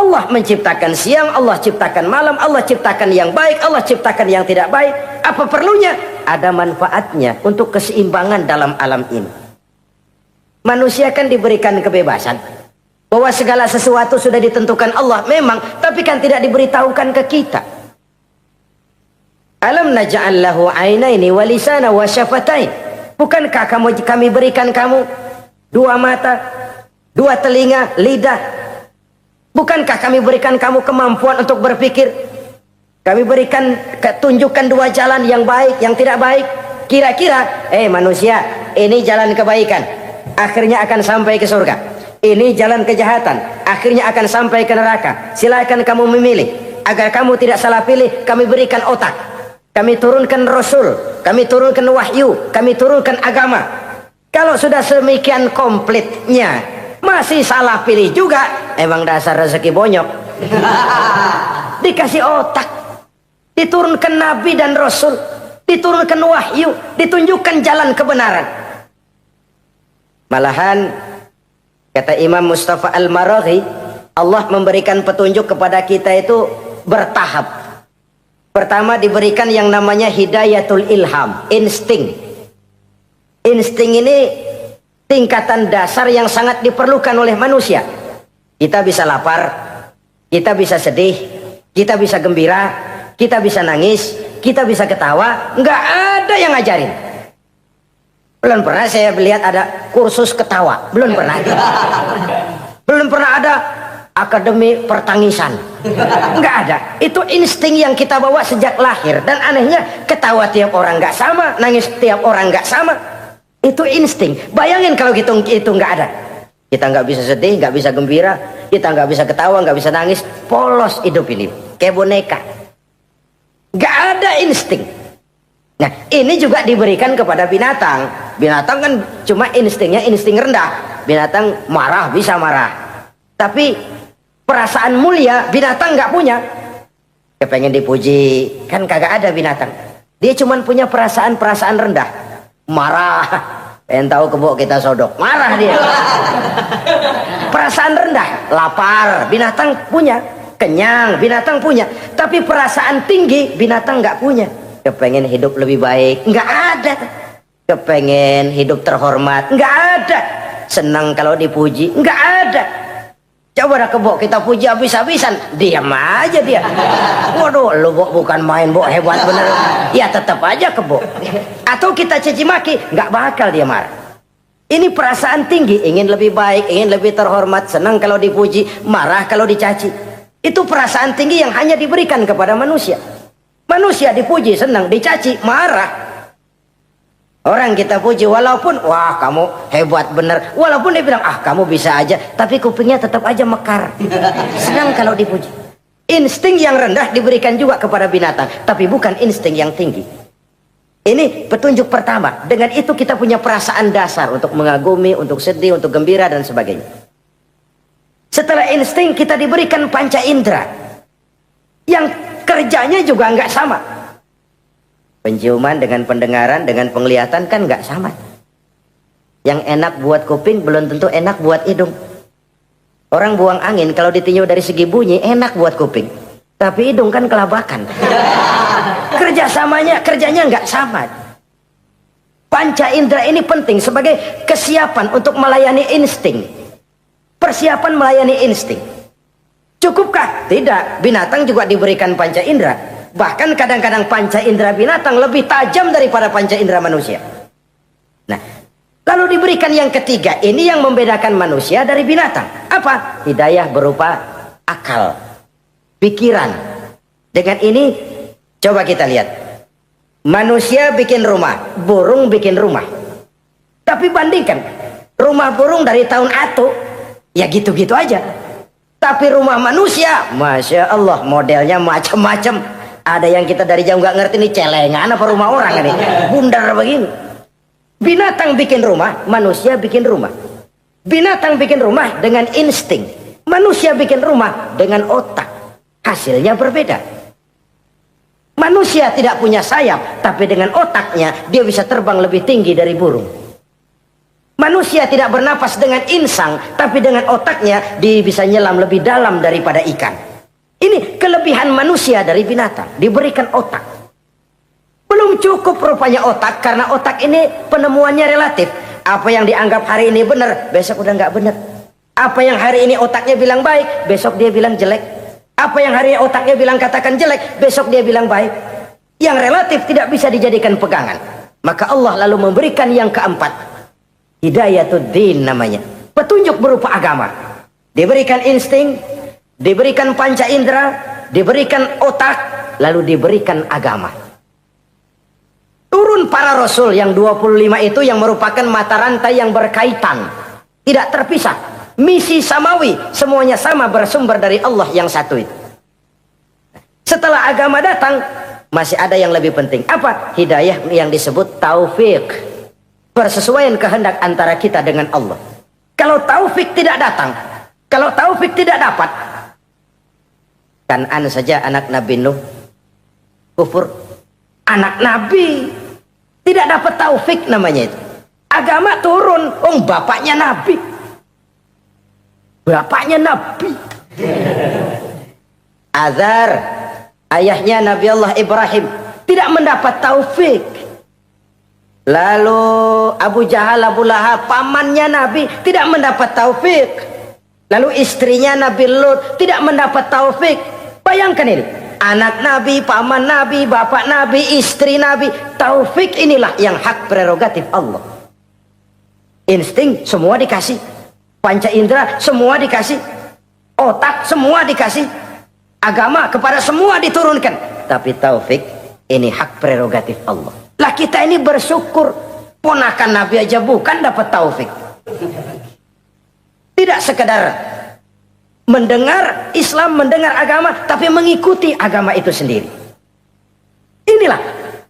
Allah menciptakan siang, Allah ciptakan malam, Allah ciptakan yang baik, Allah ciptakan yang tidak baik. Apa perlunya? Ada manfaatnya untuk keseimbangan dalam alam ini. Manusia kan diberikan kebebasan, bahwa segala sesuatu sudah ditentukan Allah memang, tapi kan tidak diberitahukan ke kita. Alam naj'al lahu 'ainaini wa lisana wa syafatain. Bukankah kami berikan kamu dua mata, dua telinga, lidah? Bukankah kami berikan kamu kemampuan untuk berpikir? Kami berikan tunjukkan dua jalan, yang baik, yang tidak baik. Kira-kira, manusia, ini jalan kebaikan, akhirnya akan sampai ke surga. Ini jalan kejahatan, akhirnya akan sampai ke neraka. Silakan kamu memilih. Agar kamu tidak salah pilih, kami berikan otak. Kami turunkan Rasul, kami turunkan wahyu, kami turunkan agama. Kalau sudah semikian komplitnya masih salah pilih juga, emang dasar rezeki bonyok. Dikasih otak, diturunkan nabi dan rasul, diturunkan wahyu, ditunjukkan jalan kebenaran. Malahan kata Imam Mustafa Al-Maraghi, Allah memberikan petunjuk kepada kita itu bertahap. Pertama diberikan yang namanya hidayatul ilham, insting. Insting ini tingkatan dasar yang sangat diperlukan oleh manusia. Kita bisa lapar, kita bisa sedih, kita bisa gembira, kita bisa nangis, kita bisa ketawa. Nggak ada yang ngajarin. Belum pernah saya melihat ada kursus ketawa, belum pernah. Belum pernah ada akademi pertangisan, nggak ada. Itu insting yang kita bawa sejak lahir. Dan anehnya, ketawa tiap orang nggak sama, nangis tiap orang nggak sama. Itu insting. Bayangin kalau itu nggak ada. Kita nggak bisa sedih, nggak bisa gembira, kita nggak bisa ketawa, nggak bisa nangis. Polos hidup ini, kayak boneka. Nggak ada insting. Nah, ini juga diberikan kepada binatang. Binatang kan cuma instingnya insting rendah. Binatang marah bisa marah, tapi perasaan mulia binatang nggak punya. Kepengen dipuji kan kagak ada binatang. Dia cuma punya perasaan rendah. Marah, pengen tahu kebo kita sodok, marah dia. Perasaan rendah, lapar, binatang punya. Kenyang, binatang punya. Tapi perasaan tinggi, binatang nggak punya. Kepengen hidup lebih baik, nggak ada. Kepengen hidup terhormat, nggak ada. Senang kalau dipuji, nggak ada. Coba dah kebo kita puji habis-habisan, diam aja dia. Waduh, lu bukan main, hebat bener. Ya tetap aja kebo. Atau kita caci maki, nggak bakal dia marah. Ini perasaan tinggi, ingin lebih baik, ingin lebih terhormat, senang kalau dipuji, marah kalau dicaci. Itu perasaan tinggi yang hanya diberikan kepada manusia. Manusia dipuji senang, dicaci marah. Orang kita puji walaupun wah kamu hebat bener, walaupun dia bilang ah kamu bisa aja, tapi kupingnya tetap aja mekar. Senang kalau dipuji. Insting yang rendah diberikan juga kepada binatang, tapi bukan insting yang tinggi. Ini petunjuk pertama. Dengan itu kita punya perasaan dasar untuk mengagumi, untuk sedih, untuk gembira dan sebagainya. Setelah insting kita diberikan panca indera yang kerjanya juga nggak sama. Penciuman dengan pendengaran dengan penglihatan kan nggak sama. Yang enak buat kuping belum tentu enak buat hidung. Orang buang angin kalau ditinjau dari segi bunyi enak buat kuping, tapi hidung kan kelabakan. Kerjanya nggak sama. Panca indera ini penting sebagai kesiapan untuk melayani insting. Persiapan melayani insting. Cukupkah? Tidak. Binatang juga diberikan panca indera. Bahkan kadang-kadang panca indera binatang lebih tajam daripada panca indera manusia. Nah, lalu diberikan yang ketiga, ini yang membedakan manusia dari binatang. Apa? Hidayah berupa akal, pikiran. Dengan ini, coba kita lihat. Manusia bikin rumah, burung bikin rumah. Tapi bandingkan, rumah burung dari tahun atu, ya gitu-gitu aja. Tapi rumah manusia, Masya Allah, modelnya macam-macam. Ada yang kita dari jauh nggak ngerti nih celengan apa rumah orang ini, bundar begini. Binatang bikin rumah, manusia bikin rumah. Binatang bikin rumah dengan insting, manusia bikin rumah dengan otak. Hasilnya berbeda. Manusia tidak punya sayap, tapi dengan otaknya dia bisa terbang lebih tinggi dari burung. Manusia tidak bernapas dengan insang, tapi dengan otaknya dia bisa nyelam lebih dalam daripada ikan. Ini kelebihan manusia dari binatang, diberikan otak. Belum cukup rupanya otak, karena otak ini penemuannya relatif. Apa yang dianggap hari ini benar, besok udah nggak benar. Apa yang hari ini otaknya bilang baik, besok dia bilang jelek. Apa yang hari ini otaknya bilang katakan jelek, besok dia bilang baik. Yang relatif tidak bisa dijadikan pegangan. Maka Allah lalu memberikan yang keempat, Hidayatuddin namanya, petunjuk berupa agama. Diberikan insting, diberikan panca indera, diberikan otak, lalu diberikan agama. Turun para rasul yang 25 itu yang merupakan mata rantai yang berkaitan, tidak terpisah. Misi samawi, semuanya sama bersumber dari Allah yang satu itu. Setelah agama datang, masih ada yang lebih penting. Apa? Hidayah yang disebut taufik. Persesuaian kehendak antara kita dengan Allah. Kalau taufik tidak datang, kalau taufik tidak dapat, Kan'an saja anak Nabi Nuh kufur. Anak Nabi tidak dapat taufik namanya itu. Agama turun, bapaknya Nabi. Bapaknya Nabi. Azar, ayahnya Nabi Allah Ibrahim, tidak mendapat taufik. Lalu Abu Jahal, Abu Lahab, pamannya Nabi, tidak mendapat taufik. Lalu istrinya Nabi Lut tidak mendapat taufik. Bayangkan ini, anak Nabi, paman Nabi, bapak Nabi, istri Nabi. Taufik inilah yang hak prerogatif Allah. Insting semua dikasih, panca indera semua dikasih, otak semua dikasih, agama kepada semua diturunkan. Tapi taufik ini hak prerogatif Allah. Lah kita ini bersyukur, ponakan Nabi aja bukan dapat taufik. Tidak sekedar mendengar Islam, mendengar agama, tapi mengikuti agama itu sendiri. Inilah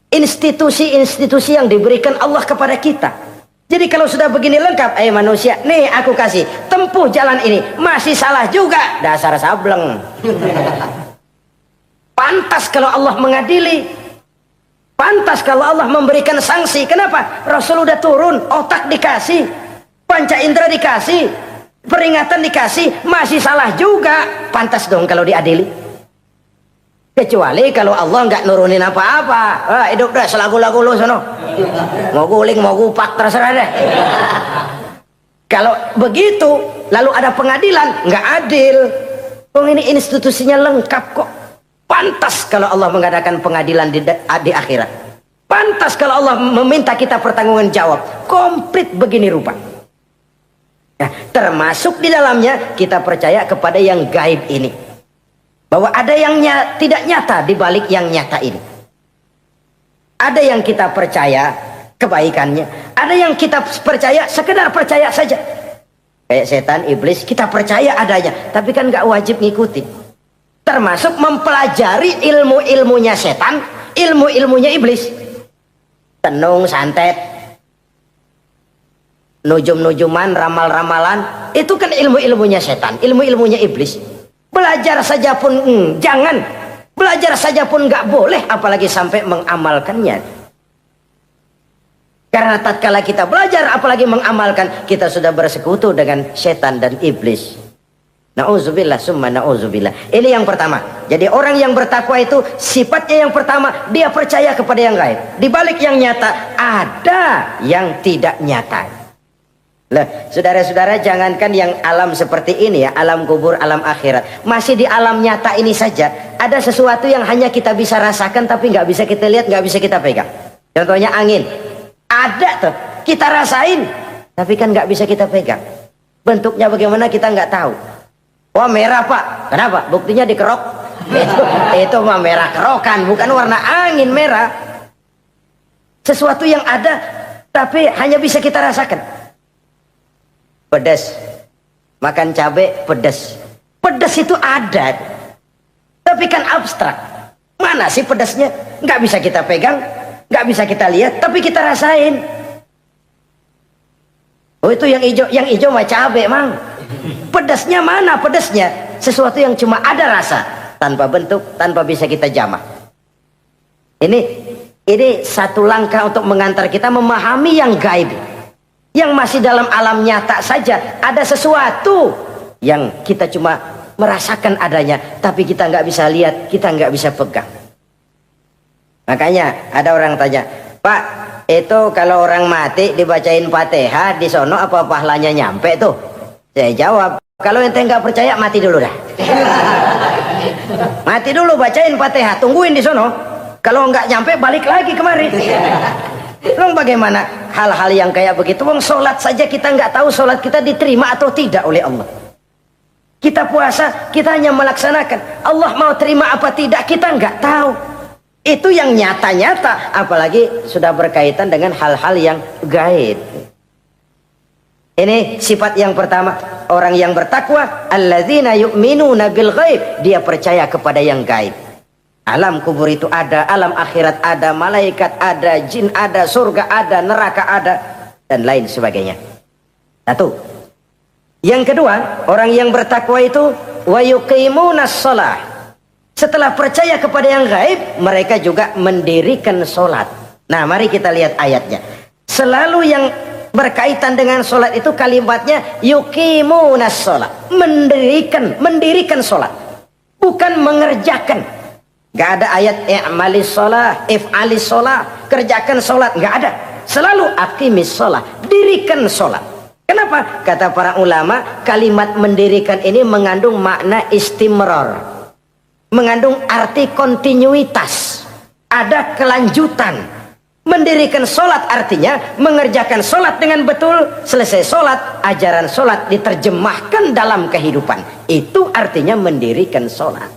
institusi-institusi yang diberikan Allah kepada kita. Jadi kalau sudah begini lengkap, manusia, nih aku kasih, tempuh jalan ini, masih salah juga, dasar sableng. Pantas kalau Allah mengadili. Pantas kalau Allah memberikan sanksi. Kenapa? Rasul udah turun, otak dikasih, panca indera dikasih, peringatan dikasih, masih salah juga. Pantas dong kalau diadili. Kecuali kalau Allah nggak nurunin apa-apa. Hidup dah selagu-lagu lu sono. Mau guling, mau gupak, terserah deh. Kalau begitu, lalu ada pengadilan, nggak adil. Ini institusinya lengkap kok. Pantas kalau Allah mengadakan pengadilan di akhirat. Pantas kalau Allah meminta kita pertanggungan jawab. Komplit begini rupa. Nah, termasuk di dalamnya kita percaya kepada yang gaib ini. Bahwa ada yang tidak nyata di balik yang nyata ini. Ada yang kita percaya kebaikannya. Ada yang kita percaya sekedar percaya saja. Kayak setan, iblis, kita percaya adanya. Tapi kan nggak wajib ngikutin. Termasuk mempelajari ilmu-ilmunya setan, ilmu-ilmunya iblis. Tenung, santet, nujum-nujuman, ramal-ramalan, itu kan ilmu-ilmunya setan, ilmu-ilmunya iblis. Belajar saja pun jangan, belajar saja pun nggak boleh, apalagi sampai mengamalkannya. Karena tatkala kita belajar, apalagi mengamalkan, kita sudah bersekutu dengan setan dan iblis. Na'udzubillah summa na'udzubillah. Ini yang pertama. Jadi orang yang bertakwa itu sifatnya yang pertama, dia percaya kepada yang gaib. Di balik yang nyata ada yang tidak nyata. Lah, saudara-saudara, jangankan yang alam seperti ini ya, alam kubur, alam akhirat. Masih di alam nyata ini saja ada sesuatu yang hanya kita bisa rasakan tapi nggak bisa kita lihat, nggak bisa kita pegang. Contohnya angin. Ada tuh, kita rasain tapi kan nggak bisa kita pegang. Bentuknya bagaimana kita nggak tahu. Wah, merah pak, kenapa? Buktinya dikerok. Itu mah merah kerokan, bukan warna angin merah. Sesuatu yang ada tapi hanya bisa kita rasakan. Pedas, makan cabai pedas. Pedas itu ada, tapi kan abstrak. Mana sih pedasnya? Nggak bisa kita pegang, nggak bisa kita lihat, tapi kita rasain. Oh, itu yang hijau mah cabai mang. Pedasnya mana pedasnya? Sesuatu yang cuma ada rasa, tanpa bentuk, tanpa bisa kita jamah. Ini satu langkah untuk mengantar kita memahami yang gaib. Yang masih dalam alam nyata saja ada sesuatu yang kita cuma merasakan adanya, tapi kita nggak bisa lihat, kita nggak bisa pegang. Makanya ada orang tanya, Pak, itu kalau orang mati dibacain Fatihah di sono apa pahalanya nyampe tuh? Saya jawab, kalau ente nggak percaya mati dulu dah. Mati dulu, bacain Fatihah, tungguin di sono. Kalau nggak nyampe balik lagi kemari. Long bagaimana hal-hal yang kayak begitu? Wong sholat saja kita nggak tahu sholat kita diterima atau tidak oleh Allah. Kita puasa, kita hanya melaksanakan. Allah mau terima apa tidak kita nggak tahu. Itu yang nyata-nyata, apalagi sudah berkaitan dengan hal-hal yang gaib. Ini sifat yang pertama, orang yang bertakwa, alladzina yu'minuna bil ghaib, dia percaya kepada yang gaib. Alam kubur itu ada, alam akhirat ada, malaikat ada, jin ada, surga ada, neraka ada, dan lain sebagainya. Satu. Yang kedua, orang yang bertakwa itu wa yuqimunas shalah. Setelah percaya kepada yang gaib, mereka juga mendirikan sholat. Nah, mari kita lihat ayatnya. Selalu yang berkaitan dengan sholat itu kalimatnya yuqimunas shalah, mendirikan sholat, bukan mengerjakan. Gak ada ayat i'malis sholah, if'alis sholah, kerjakan sholat, gak ada. Selalu aqimis sholah, dirikan sholat. Kenapa? Kata para ulama, kalimat mendirikan ini mengandung makna istimrar, mengandung arti kontinuitas, ada kelanjutan. Mendirikan sholat artinya mengerjakan sholat dengan betul, selesai sholat, ajaran sholat diterjemahkan dalam kehidupan. Itu artinya mendirikan sholat.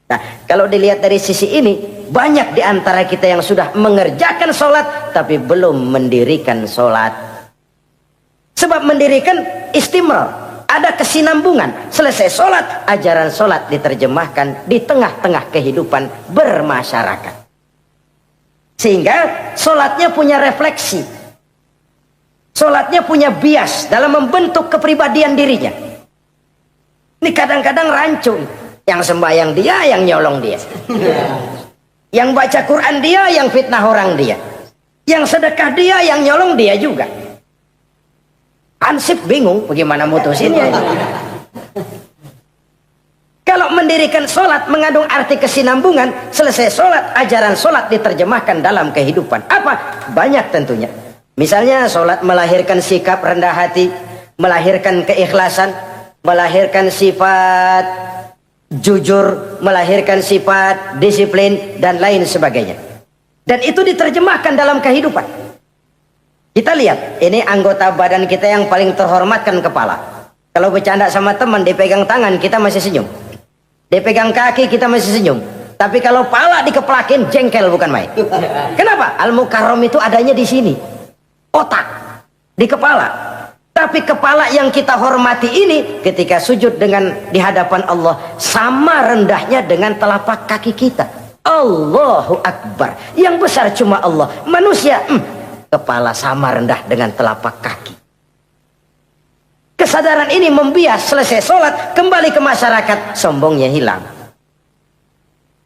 Nah, kalau dilihat dari sisi ini, banyak di antara kita yang sudah mengerjakan sholat, tapi belum mendirikan sholat. Sebab mendirikan istimrar, ada kesinambungan. Selesai sholat, ajaran sholat diterjemahkan di tengah-tengah kehidupan bermasyarakat. Sehingga sholatnya punya refleksi. Sholatnya punya bias dalam membentuk kepribadian dirinya. Ini kadang-kadang rancu. Yang sembahyang dia, yang nyolong dia. Yang baca Quran dia, yang fitnah orang dia. Yang sedekah dia, yang nyolong dia juga. Ansip bingung bagaimana mutusinnya. Kalau mendirikan sholat mengandung arti kesinambungan, selesai sholat, ajaran sholat diterjemahkan dalam kehidupan. Apa? Banyak tentunya. Misalnya sholat melahirkan sikap rendah hati, melahirkan keikhlasan, melahirkan sifat jujur, melahirkan sifat disiplin, dan lain sebagainya. Dan itu diterjemahkan dalam kehidupan. Kita lihat, ini anggota badan kita yang paling terhormat kan kepala. Kalau bercanda sama teman, dipegang tangan, kita masih senyum. Dipegang kaki, kita masih senyum. Tapi kalau pala dikeplakin, jengkel bukan main. Kenapa? Al-Mukarram itu adanya di sini. Otak, di kepala. Tapi kepala yang kita hormati ini ketika sujud dengan di hadapan Allah sama rendahnya dengan telapak kaki kita. Allahu Akbar. Yang besar cuma Allah. Manusia, kepala sama rendah dengan telapak kaki. Kesadaran ini membias, selesai sholat, kembali ke masyarakat, sombongnya hilang.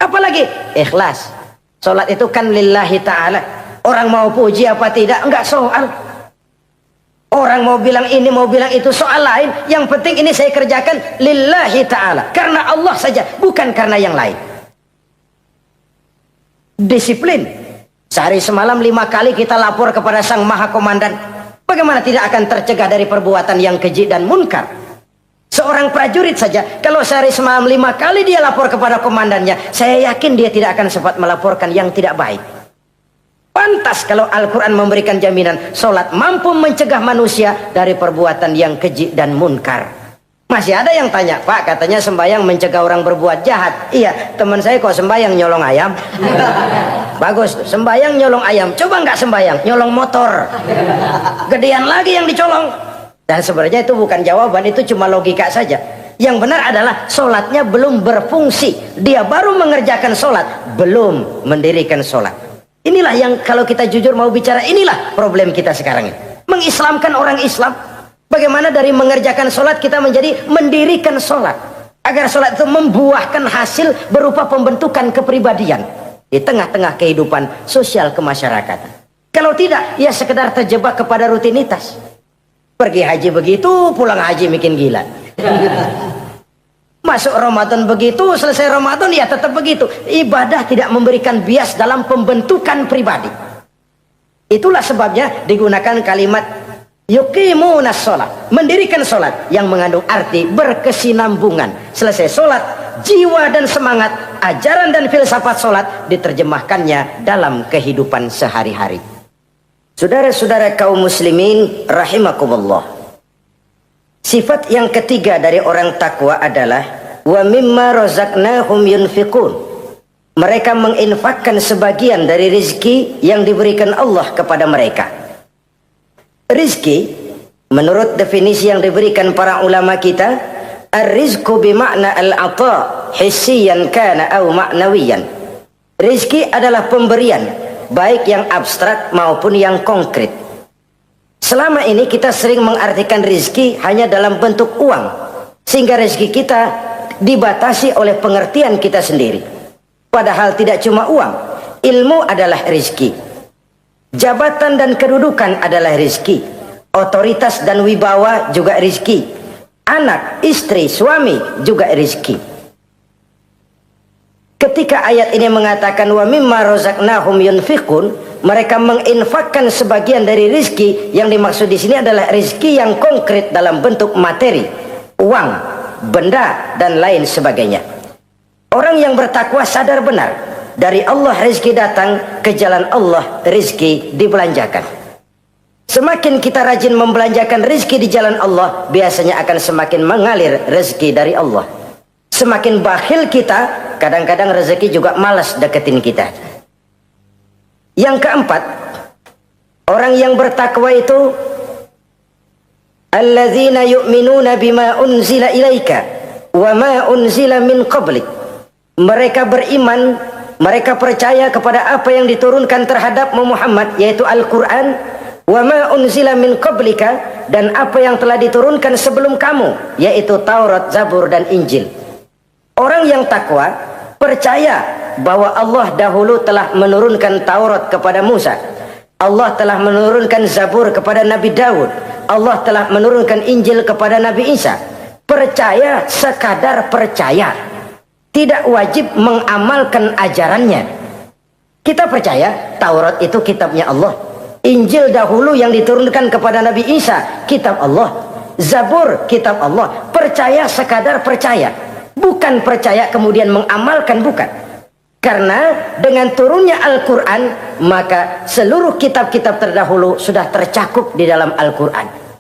Apalagi ikhlas. Sholat itu kan lillahi ta'ala. Orang mau puji apa tidak, enggak soal. Orang mau bilang ini, mau bilang itu, soal lain. Yang penting ini saya kerjakan lillahi ta'ala, karena Allah saja, bukan karena yang lain. Disiplin. Sehari semalam 5 kali kita lapor kepada Sang Maha Komandan. Bagaimana tidak akan tercegah dari perbuatan yang keji dan munkar? Seorang prajurit saja, kalau sehari semalam 5 kali dia lapor kepada komandannya, saya yakin dia tidak akan sempat melaporkan yang tidak baik. Pantas kalau Al-Quran memberikan jaminan sholat mampu mencegah manusia dari perbuatan yang keji dan munkar. Masih ada yang tanya, Pak, katanya sembahyang mencegah orang berbuat jahat. Iya, teman saya kok sembahyang nyolong ayam. Bagus, sembahyang nyolong ayam. Coba nggak sembahyang, nyolong motor. Gedean lagi yang dicolong. Dan sebenarnya itu bukan jawaban, itu cuma logika saja. Yang benar adalah sholatnya belum berfungsi. Dia baru mengerjakan sholat, belum mendirikan sholat. Inilah yang kalau kita jujur mau bicara, inilah problem kita sekarang ini. Mengislamkan orang Islam. Bagaimana dari mengerjakan sholat kita menjadi mendirikan sholat. Agar sholat itu membuahkan hasil berupa pembentukan kepribadian. Di tengah-tengah kehidupan sosial kemasyarakatan. Kalau tidak, ya sekedar terjebak kepada rutinitas. Pergi haji begitu, pulang haji bikin gila. Masuk Ramadan begitu, selesai Ramadan ya tetap begitu. Ibadah tidak memberikan bias dalam pembentukan pribadi. Itulah sebabnya digunakan kalimat yuqimunas sholat, mendirikan sholat, yang mengandung arti berkesinambungan. Selesai sholat, jiwa dan semangat, ajaran dan filsafat sholat diterjemahkannya dalam kehidupan sehari-hari. Saudara-saudara kaum muslimin rahimakumullah, sifat yang ketiga dari orang takwa adalah wa mimma razaqnahum yunfiqun. Mereka menginfakkan sebagian dari rizki yang diberikan Allah kepada mereka. Rizki menurut definisi yang diberikan para ulama kita, ar-rizqu bimakna al-ata hissiyan kana aw ma'nawiyan. Rizki adalah pemberian, baik yang abstrak maupun yang konkret. Selama ini kita sering mengartikan rizki hanya dalam bentuk uang, sehingga rizki kita dibatasi oleh pengertian kita sendiri. Padahal tidak cuma uang, ilmu adalah rizki, jabatan dan kedudukan adalah rizki, otoritas dan wibawa juga rizki, anak, istri, suami juga rizki. Ketika ayat ini mengatakan wa mimma razaqnahum yunfiqun, mereka menginfakkan sebagian dari rizki, yang dimaksud di sini adalah rizki yang konkret dalam bentuk materi, uang, benda dan lain sebagainya. Orang yang bertakwa sadar benar, dari Allah rizki datang, ke jalan Allah rizki dibelanjakan. Semakin kita rajin membelanjakan rizki di jalan Allah, biasanya akan semakin mengalir rezeki dari Allah. Semakin bakhil kita, kadang-kadang rezeki juga malas deketin kita. Yang keempat, orang yang bertakwa itu alladzina yu'minuna bima unzila ilaika wa ma unzila min qablik. Mereka beriman, mereka percaya kepada apa yang diturunkan terhadap Muhammad, yaitu Al-Quran, wa ma unzila min qablika, dan apa yang telah diturunkan sebelum kamu, yaitu Taurat, Zabur dan Injil. Orang yang takwa percaya bahwa Allah dahulu telah menurunkan Taurat kepada Musa, Allah telah menurunkan Zabur kepada Nabi Daud, Allah telah menurunkan Injil kepada Nabi Isa. Percaya sekadar percaya, tidak wajib mengamalkan ajarannya. Kita percaya Taurat itu kitabnya Allah, Injil dahulu yang diturunkan kepada Nabi Isa kitab Allah, Zabur kitab Allah. Percaya sekadar percaya, bukan percaya kemudian mengamalkan, bukan. Karena dengan turunnya Al-Quran, maka seluruh kitab-kitab terdahulu sudah tercakup di dalam Al-Quran.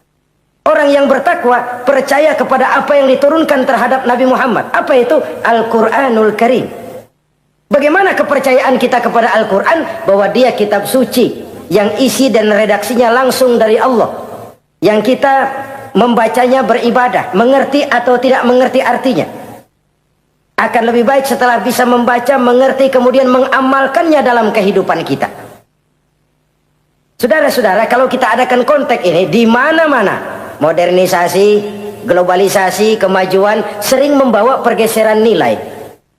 Orang yang bertakwa percaya kepada apa yang diturunkan terhadap Nabi Muhammad. Apa itu? Al-Quranul Karim. Bagaimana kepercayaan kita kepada Al-Quran? Bahwa dia kitab suci yang isi dan redaksinya langsung dari Allah, yang kita membacanya beribadah, mengerti atau tidak mengerti artinya. Akan lebih baik setelah bisa membaca, mengerti, kemudian mengamalkannya dalam kehidupan kita. Saudara-saudara, kalau kita adakan konteks ini di mana-mana, modernisasi, globalisasi, kemajuan sering membawa pergeseran nilai.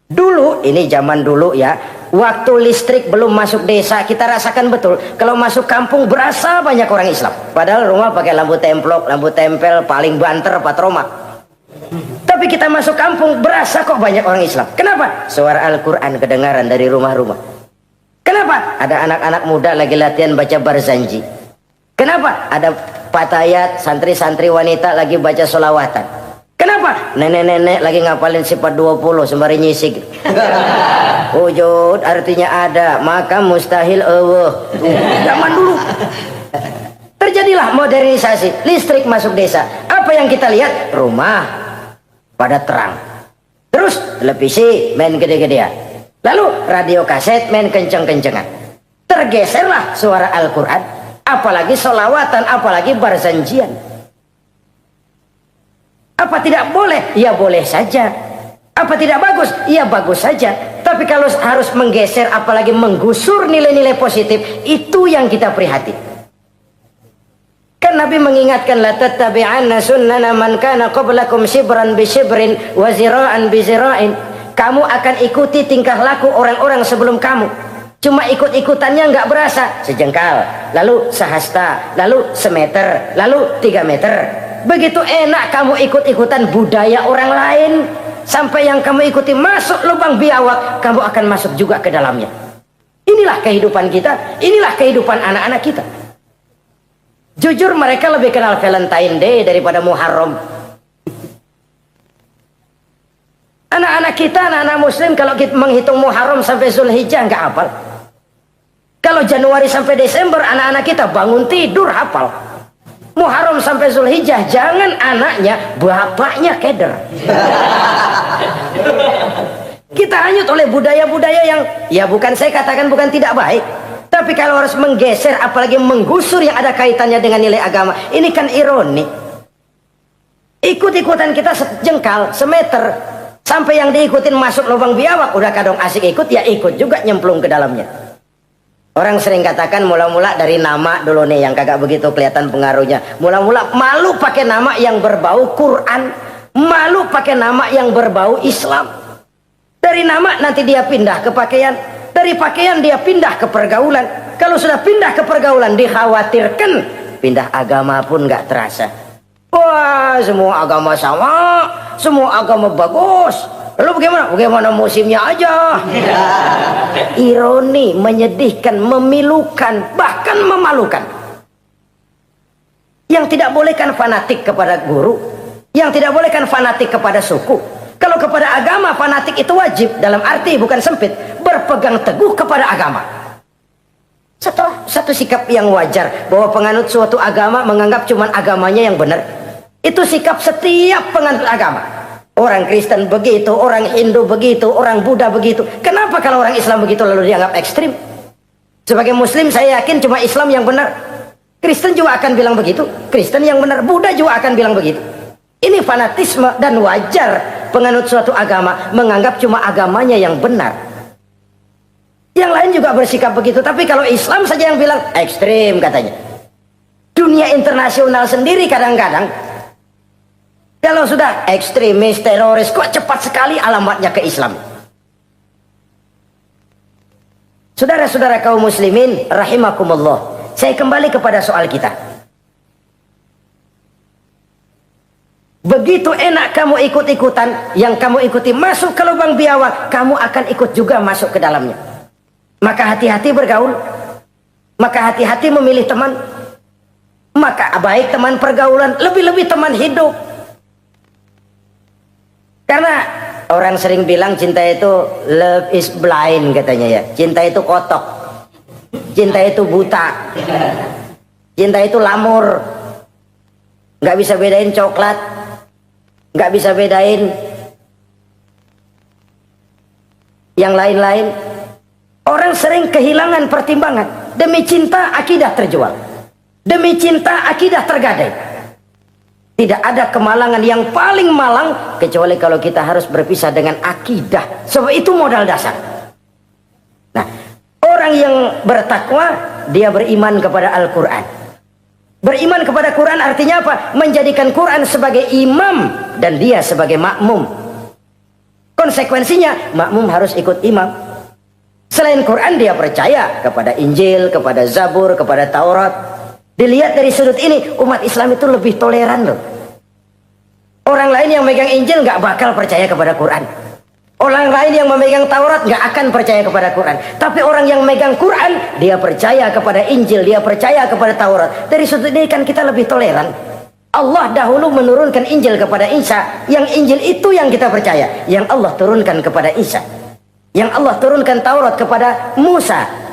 Dulu, ini zaman dulu ya, waktu listrik belum masuk desa, kita rasakan betul kalau masuk kampung berasa banyak orang Islam, padahal rumah pakai lampu templok, lampu tempel, paling banter patroma. Tapi kita masuk kampung berasa kok banyak orang Islam. Kenapa? Suara Al-Quran kedengaran dari rumah-rumah. Kenapa? Ada anak-anak muda lagi latihan baca barzanji. Kenapa? Ada patayat, santri-santri wanita lagi baca sholawatan. Kenapa? Nenek-nenek lagi ngapalin sifat 20 sembari nyisik. Wujud artinya ada, maka mustahil zaman dulu. Terjadilah modernisasi, listrik masuk desa. Apa yang kita lihat? Rumah pada terang. Terus televisi main gede-gedean. Lalu radio kaset main kenceng-kencengan. Tergeserlah suara Al-Quran, apalagi sholawatan, apalagi barzanjian. Apa tidak boleh? Ya boleh saja. Apa tidak bagus? Ya bagus saja. Tapi kalau harus menggeser, apalagi menggusur nilai-nilai positif, itu yang kita prihatin. Kan Nabi mengingatkan, la tattabi'anna sunnana man kana qablakum shibran bi shibrin wa zira'an bi zira'in. Kamu akan ikuti tingkah laku orang-orang sebelum kamu. Cuma ikut-ikutannya nggak berasa, sejengkal, lalu sehasta, lalu semeter, lalu 3 meter. Begitu enak kamu ikut-ikutan budaya orang lain, sampai yang kamu ikuti masuk lubang biawak, kamu akan masuk juga ke dalamnya. Inilah kehidupan kita, inilah kehidupan anak-anak kita. Jujur mereka lebih kenal Valentine Day daripada Muharram. Anak-anak kita, anak-anak muslim, kalau kita menghitung Muharram sampai Zulhijjah nggak hafal. Kalau Januari sampai Desember, anak-anak kita bangun tidur hafal. Muharram sampai Zulhijjah, jangan anaknya, bapaknya keder. Kita hanyut oleh budaya-budaya yang, ya bukan saya katakan bukan tidak baik, tapi kalau harus menggeser, apalagi menggusur yang ada kaitannya dengan nilai agama, ini kan ironi. Ikut-ikutan kita sejengkal, semeter, sampai yang diikutin masuk lubang biawak, udah kadang asik ikut, ya ikut juga nyemplung ke dalamnya. Orang sering katakan mula-mula dari nama dulu nih yang kagak begitu kelihatan pengaruhnya. Mula-mula malu pakai nama yang berbau Quran, malu pakai nama yang berbau Islam. Dari nama nanti dia pindah ke pakaian, dari pakaian dia pindah ke pergaulan. Kalau sudah pindah ke pergaulan, dikhawatirkan pindah agama pun nggak terasa. Wah, semua agama sama, semua agama bagus. Lalu bagaimana? Bagaimana musimnya aja. Ironi, menyedihkan, memilukan, bahkan memalukan. Yang tidak boleh kan fanatik kepada guru, yang tidak boleh kan fanatik kepada suku. Kalau kepada agama fanatik itu wajib, dalam arti bukan sempit, berpegang teguh kepada agama. Satu sikap yang wajar, bahwa penganut suatu agama menganggap cuma agamanya yang benar. Itu sikap setiap penganut agama. Orang Kristen begitu, orang Hindu begitu, orang Buddha begitu. Kenapa kalau orang Islam begitu lalu dianggap ekstrim? Sebagai Muslim saya yakin cuma Islam yang benar. Kristen juga akan bilang begitu. Kristen yang benar, Buddha juga akan bilang begitu. Ini fanatisme dan wajar penganut suatu agama menganggap cuma agamanya yang benar. Yang lain juga bersikap begitu. Tapi kalau Islam saja yang bilang ekstrim katanya. Dunia internasional sendiri kadang-kadang, kalau sudah ekstremis, teroris, kok cepat sekali alamatnya ke Islam. Saudara-saudara kaum muslimin, rahimakumullah. Saya kembali kepada soal kita. Begitu enak kamu ikut-ikutan, yang kamu ikuti masuk ke lubang biawak, kamu akan ikut juga masuk ke dalamnya. Maka hati-hati bergaul, maka hati-hati memilih teman, maka baik teman pergaulan, lebih-lebih teman hidup. Karena orang sering bilang cinta itu love is blind katanya ya. Cinta itu kotok, cinta itu buta, cinta itu lamur, nggak bisa bedain coklat, nggak bisa bedain yang lain-lain. Orang sering kehilangan pertimbangan. Demi cinta akidah terjual, demi cinta akidah tergadai. Tidak ada kemalangan yang paling malang kecuali kalau kita harus berpisah dengan akidah. Sebab itu modal dasar. Nah, orang yang bertakwa, dia beriman kepada Al-Quran. Beriman kepada Quran artinya apa? Menjadikan Quran sebagai imam dan dia sebagai makmum. Konsekuensinya, makmum harus ikut imam. Selain Quran, dia percaya kepada Injil, kepada Zabur, kepada Taurat. Dilihat dari sudut ini, umat Islam itu lebih toleran loh. Orang lain yang megang Injil nggak bakal percaya kepada Quran. Orang lain yang memegang Taurat nggak akan percaya kepada Quran. Tapi orang yang megang Quran, dia percaya kepada Injil, dia percaya kepada Taurat. Dari sudut ini kan kita lebih toleran. Allah dahulu menurunkan Injil kepada Isa. Yang Injil itu yang kita percaya. Yang Allah turunkan kepada Isa. Yang Allah turunkan Taurat kepada Musa.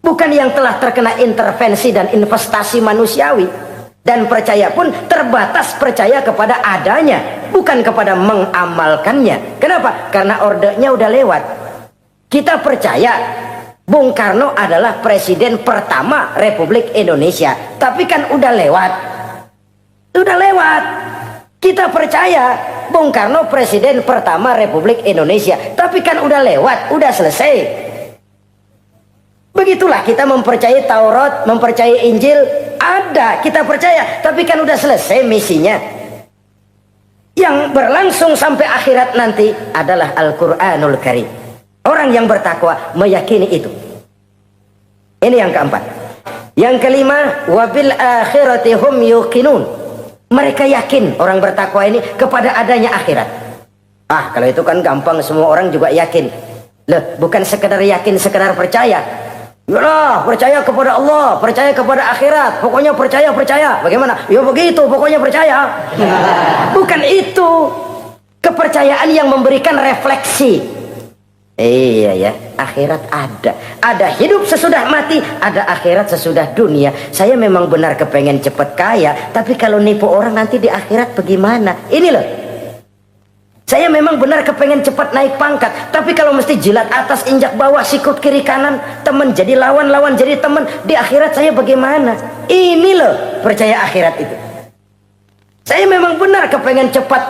Bukan yang telah terkena intervensi dan investasi manusiawi. Dan percaya pun terbatas percaya kepada adanya, bukan kepada mengamalkannya. Kenapa? Karena ordenya udah lewat. Kita percaya Bung Karno adalah presiden pertama Republik Indonesia. Tapi kan udah lewat. Udah lewat. Kita percaya Bung Karno presiden pertama Republik Indonesia. Tapi kan udah lewat, udah selesai. Begitulah kita mempercayai Taurat, mempercayai Injil. Ada, kita percaya, tapi kan udah selesai misinya. Yang berlangsung sampai akhirat nanti adalah Al-Quranul Karim. Orang yang bertakwa meyakini itu. Ini yang keempat. Yang kelima, wabil akhirati hum yuqinun. Mereka yakin orang bertakwa ini kepada adanya akhirat. Kalau itu kan gampang, semua orang juga yakin. Loh, bukan sekedar yakin, sekedar percaya. Yalah, percaya kepada Allah, percaya kepada akhirat, pokoknya percaya. Bagaimana? Ya begitu, pokoknya percaya. Bukan itu. Kepercayaan yang memberikan refleksi. Iya ya, akhirat ada. Ada hidup sesudah mati, ada akhirat sesudah dunia. Saya memang benar kepengen cepat kaya, tapi kalau nipu orang nanti di akhirat bagaimana? Ini loh. Saya memang benar kepengen cepat naik pangkat, tapi kalau mesti jilat atas injak bawah, sikut kiri kanan, teman jadi lawan, lawan jadi teman, di akhirat saya bagaimana? Ini loh percaya akhirat itu. Saya memang benar kepengen cepat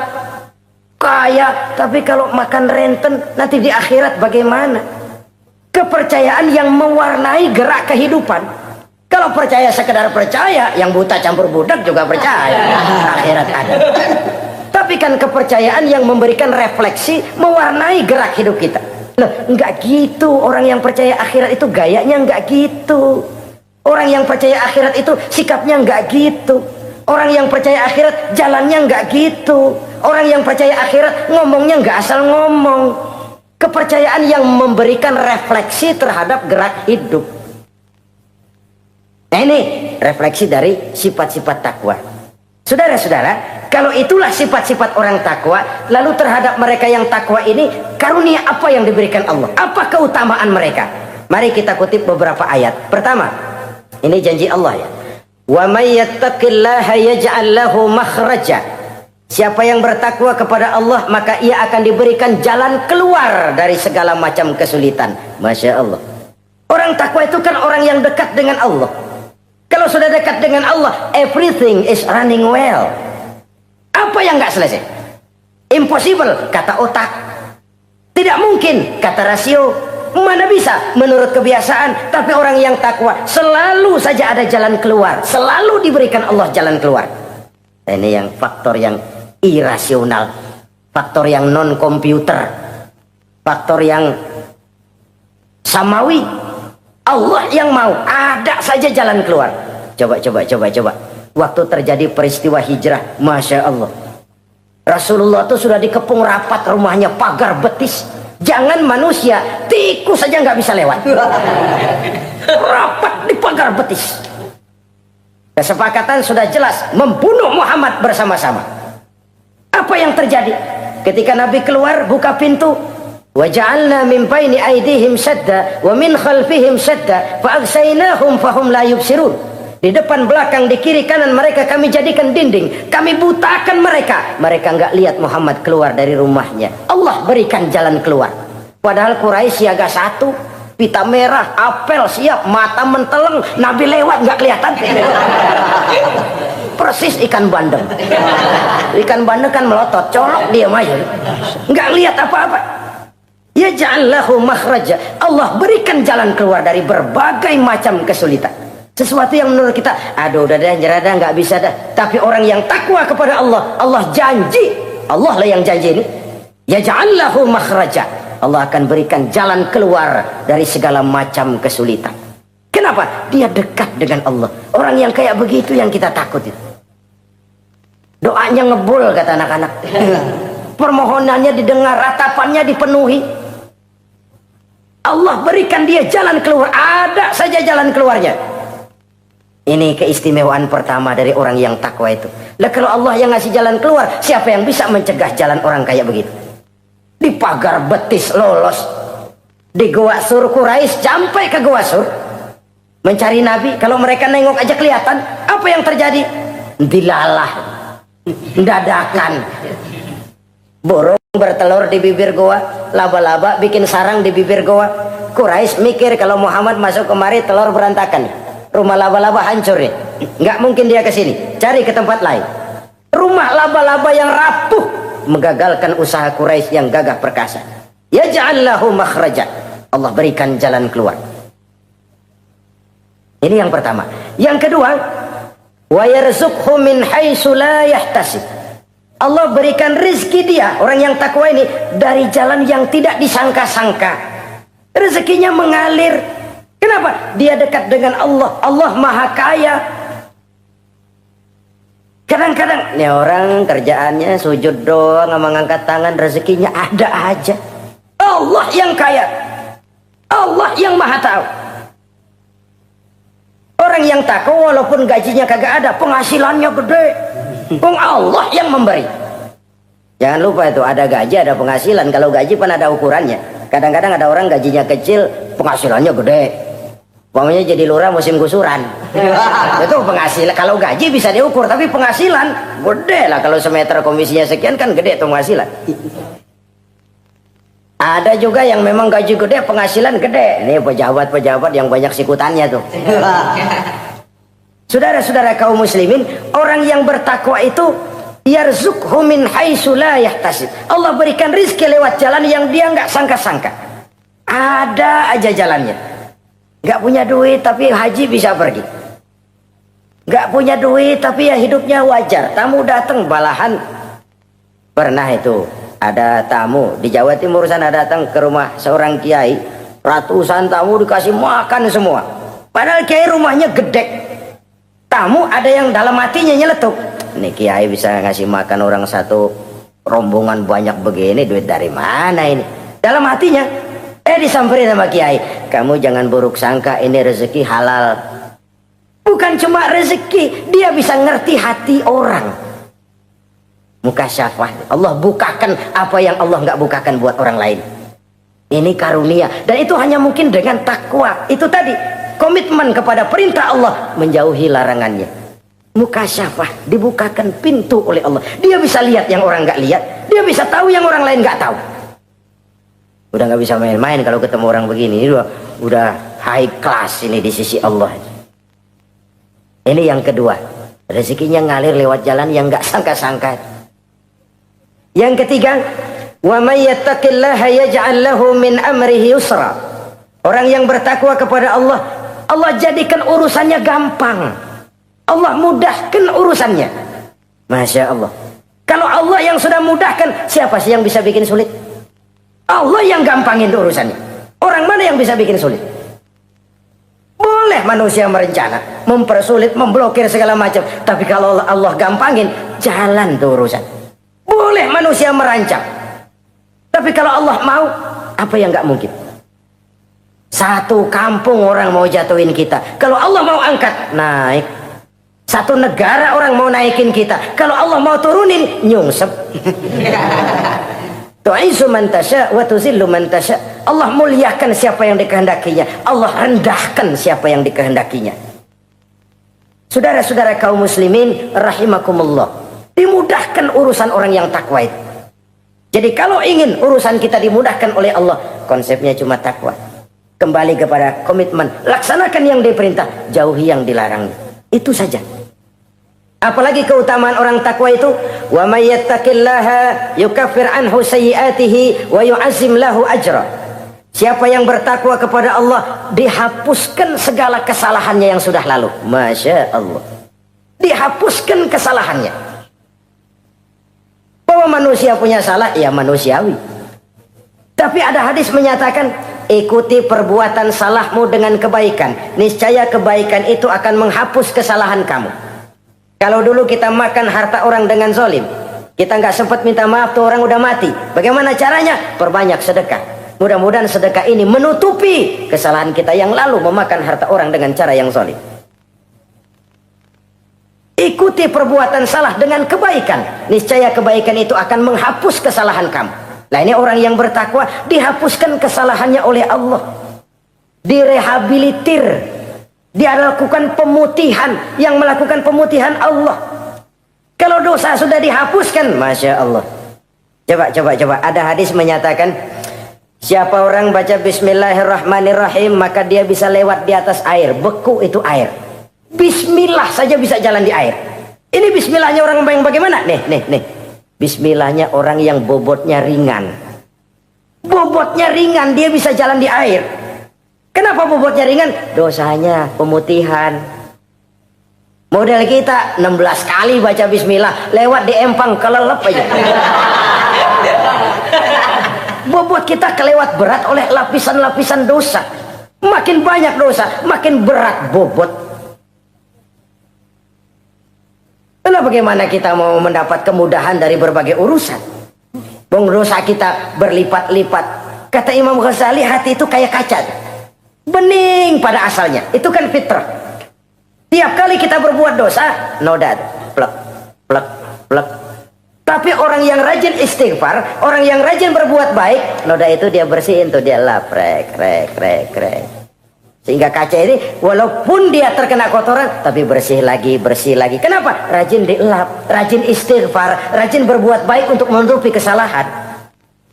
kaya, tapi kalau makan renten nanti di akhirat bagaimana? Kepercayaan yang mewarnai gerak kehidupan. Kalau percaya sekedar percaya, yang buta campur budak juga percaya akhirat ada. Tapi kan kepercayaan yang memberikan refleksi, mewarnai gerak hidup kita. Loh, enggak gitu. Orang yang percaya akhirat itu gayanya enggak gitu. Orang yang percaya akhirat itu sikapnya enggak gitu. Orang yang percaya akhirat jalannya enggak gitu. Orang yang percaya akhirat ngomongnya enggak asal ngomong. Kepercayaan yang memberikan refleksi terhadap gerak hidup. Nah, ini refleksi dari sifat-sifat takwa. Saudara-saudara, kalau itulah sifat-sifat orang takwa, lalu terhadap mereka yang takwa ini, karunia apa yang diberikan Allah? Apa keutamaan mereka? Mari kita kutip beberapa ayat. Pertama, ini janji Allah ya. Wa may yattaqillaha yaj'al lahu makhraja. Siapa yang bertakwa kepada Allah, maka ia akan diberikan jalan keluar dari segala macam kesulitan. Masya Allah. Orang takwa itu kan orang yang dekat dengan Allah. Kalau sudah dekat dengan Allah, everything is running well. Apa yang nggak selesai? Impossible, kata otak. Tidak mungkin, kata rasio. Mana bisa menurut kebiasaan. Tapi orang yang takwa selalu saja ada jalan keluar, selalu diberikan Allah jalan keluar. Ini yang faktor yang irasional, faktor yang non komputer, faktor yang samawi. Allah yang mau, ada saja jalan keluar. Coba. Waktu terjadi peristiwa hijrah, Masya Allah, Rasulullah itu sudah dikepung rapat rumahnya, pagar betis. Jangan manusia, tikus saja nggak bisa lewat. Rapat di pagar betis. Kesepakatan sudah jelas, membunuh Muhammad bersama-sama. Apa yang terjadi? Ketika Nabi keluar, buka pintu, وَجَعَلْنَا مِنْ بَيْنِ أَيْدِيهِمْ شَدَّةً وَمِنْ خَلْفِهِمْ شَدَّةً فَأَغْشَيْنَاهُمْ فَهُمْ لَا يُبْصِرُونَ. Di depan, belakang, di kiri, kanan mereka kami jadikan dinding, kami butakan mereka. Mereka enggak lihat Muhammad keluar dari rumahnya. Allah berikan jalan keluar. Padahal Quraisy siaga satu, pita merah, apel siap, mata menteleng, Nabi lewat enggak kelihatan. Persis ikan bandeng. Ikan bandeng kan melotot, colok diam aja, enggak lihat apa-apa. Yaj'al lahu makhraja. Allah berikan jalan keluar dari berbagai macam kesulitan. Sesuatu yang menurut kita, aduh udah dah, nyerah dah, nggak bisa dah. Tapi orang yang takwa kepada Allah, Allah janji, Allah lah yang janji ini. Yaj'al lahu makhraja. Allah akan berikan jalan keluar dari segala macam kesulitan. Kenapa? Dia dekat dengan Allah. Orang yang kayak begitu yang kita takut itu. Doanya ngebul, kata anak-anak. Permohonannya didengar, ratapannya dipenuhi. Allah berikan dia jalan keluar, ada saja jalan keluarnya. Ini keistimewaan pertama dari orang yang takwa itu. Lah kalau Allah yang ngasih jalan keluar, siapa yang bisa mencegah jalan orang kayak begitu? Di pagar betis lolos, di Gua Sur Quraisy sampai ke Gua Sur mencari Nabi. Kalau mereka nengok aja kelihatan. Apa yang terjadi? Dilalah, dadakan. Burung bertelur di bibir goa, laba-laba bikin sarang di bibir goa. Quraisy mikir kalau Muhammad masuk kemari telur berantakan, rumah laba-laba hancur nih, nggak mungkin dia ke sini, cari ke tempat lain. Rumah laba-laba yang rapuh menggagalkan usaha Quraisy yang gagah perkasa. Yaj'al lahu makhraja. Allah berikan jalan keluar. Ini yang pertama. Yang kedua, wa yarzuqhu min haitsu la yahtasib. Allah berikan rezeki dia, orang yang takwa ini, dari jalan yang tidak disangka-sangka. Rezekinya mengalir. Kenapa? Kenapa? Dia dekat dengan Allah. Allah maha kaya. Kadang-kadang nih orang kerjaannya sujud doang sama ngangkat tangan, rezekinya ada aja. Allah yang kaya, Allah yang maha tahu. Orang yang takwa walaupun gajinya kagak ada, penghasilannya gede. Allah yang memberi. Jangan lupa itu, ada gaji ada penghasilan. Kalau gaji kan ada ukurannya. Kadang-kadang ada orang gajinya kecil, penghasilannya gede. Umpamanya jadi lurah musim gusuran. Itu penghasilan. Kalau gaji bisa diukur, tapi penghasilan gede lah. Kalau semeter komisinya sekian kan gede tuh penghasilan. Ada juga yang memang gaji gede, penghasilan gede. Ini pejabat-pejabat yang banyak sikutannya tuh. Saudara-saudara kaum muslimin, orang yang bertakwa itu yarzuqhu min haitsu la yahtasib. Allah berikan rizki lewat jalan yang dia nggak sangka-sangka. Ada aja jalannya. Nggak punya duit tapi haji bisa pergi. Nggak punya duit tapi ya hidupnya wajar. Tamu datang balahan. Pernah itu ada tamu di Jawa Timur sana datang ke rumah seorang kiai. Ratusan tamu dikasih makan semua. Padahal kiai rumahnya gede. Tamu ada yang dalam hatinya nyeletuk. Ini kiai bisa ngasih makan orang satu rombongan banyak begini, duit dari mana ini? Dalam hatinya disamperin sama kiai, kamu jangan buruk sangka, ini rezeki halal. Bukan cuma rezeki, dia bisa ngerti hati orang. Mukasyafah, Allah bukakan apa yang Allah nggak bukakan buat orang lain. Ini karunia, dan itu hanya mungkin dengan takwa. Itu tadi, komitmen kepada perintah Allah, menjauhi larangannya. Mukasyafah, dibukakan pintu oleh Allah. Dia bisa lihat yang orang nggak lihat, dia bisa tahu yang orang lain nggak tahu. Udah nggak bisa main-main kalau ketemu orang begini. Ini udah high class ini di sisi Allah. Ini yang kedua, rezekinya ngalir lewat jalan yang nggak sangka-sangka. Yang ketiga, wa may yattaqillaha yaj'al lahu min amrihi yusra. Orang yang bertakwa kepada Allah, Allah jadikan urusannya gampang. Allah mudahkan urusannya. Masya Allah. Kalau Allah yang sudah mudahkan, siapa sih yang bisa bikin sulit? Allah yang gampangin urusannya. Orang mana yang bisa bikin sulit? Boleh manusia merencana, mempersulit, memblokir segala macam. Tapi kalau Allah gampangin, jalan tuh urusan. Boleh manusia merancang. Tapi kalau Allah mau, apa yang nggak mungkin? Satu kampung orang mau jatuhin kita. Kalau Allah mau angkat, naik. Satu negara orang mau naikin kita. Kalau Allah mau turunin, nyungsep. Tu'izzu man tasya wa tuzillu man tasya. Allah muliakan siapa yang dikehendakinya, Allah rendahkan siapa yang dikehendakinya. Saudara-saudara kaum muslimin rahimakumullah, dimudahkan urusan orang yang takwa itu. Jadi kalau ingin urusan kita dimudahkan oleh Allah, konsepnya cuma takwa. Kembali kepada komitmen, laksanakan yang diperintah, jauhi yang dilarang. Itu saja. Apalagi keutamaan orang takwa itu, wa may yattaqillaha yukaffir anhu sayyi'atihi wa yu'azzim lahu ajra. Siapa yang bertakwa kepada Allah, dihapuskan segala kesalahannya yang sudah lalu. Masya Allah, dihapuskan kesalahannya. Bahwa manusia punya salah, ya manusiawi. Tapi ada hadis menyatakan, ikuti perbuatan salahmu dengan kebaikan, niscaya kebaikan itu akan menghapus kesalahan kamu. Kalau dulu kita makan harta orang dengan zalim, kita nggak sempat minta maaf, tuh orang udah mati. Bagaimana caranya? Perbanyak sedekah. Mudah-mudahan sedekah ini menutupi kesalahan kita yang lalu memakan harta orang dengan cara yang zalim. Ikuti perbuatan salah dengan kebaikan, niscaya kebaikan itu akan menghapus kesalahan kamu. Nah ini orang yang bertakwa, dihapuskan kesalahannya oleh Allah, direhabilitir. Dia lakukan pemutihan, yang melakukan pemutihan Allah. Kalau dosa sudah dihapuskan, Masya Allah. Coba. Ada hadis menyatakan, siapa orang baca Bismillahirrahmanirrahim, maka dia bisa lewat di atas air. Beku itu air. Bismillah saja bisa jalan di air. Ini bismillahnya orang yang bagaimana? Nih. Bismillahnya orang yang bobotnya ringan. Bobotnya ringan, dia bisa jalan di air. Kenapa bobotnya ringan? Dosanya pemutihan. Model kita 16 kali baca bismillah, lewat di empang kelelep aja. Bobot kita kelewat berat oleh lapisan-lapisan dosa. Makin banyak dosa, makin berat bobot. Lalu bagaimana kita mau mendapat kemudahan dari berbagai urusan? Bung, dosa kita berlipat-lipat. Kata Imam Ghazali, hati itu kayak kaca, bening pada asalnya. Itu kan fitrah. Tiap kali kita berbuat dosa, noda, plek, plek, plek. Tapi orang yang rajin istighfar, orang yang rajin berbuat baik, noda itu dia bersihin tuh, dia lap, rek. Sehingga kaca ini walaupun dia terkena kotoran, tapi bersih lagi. Kenapa? Rajin dilap, rajin istighfar, rajin berbuat baik untuk menutupi kesalahan.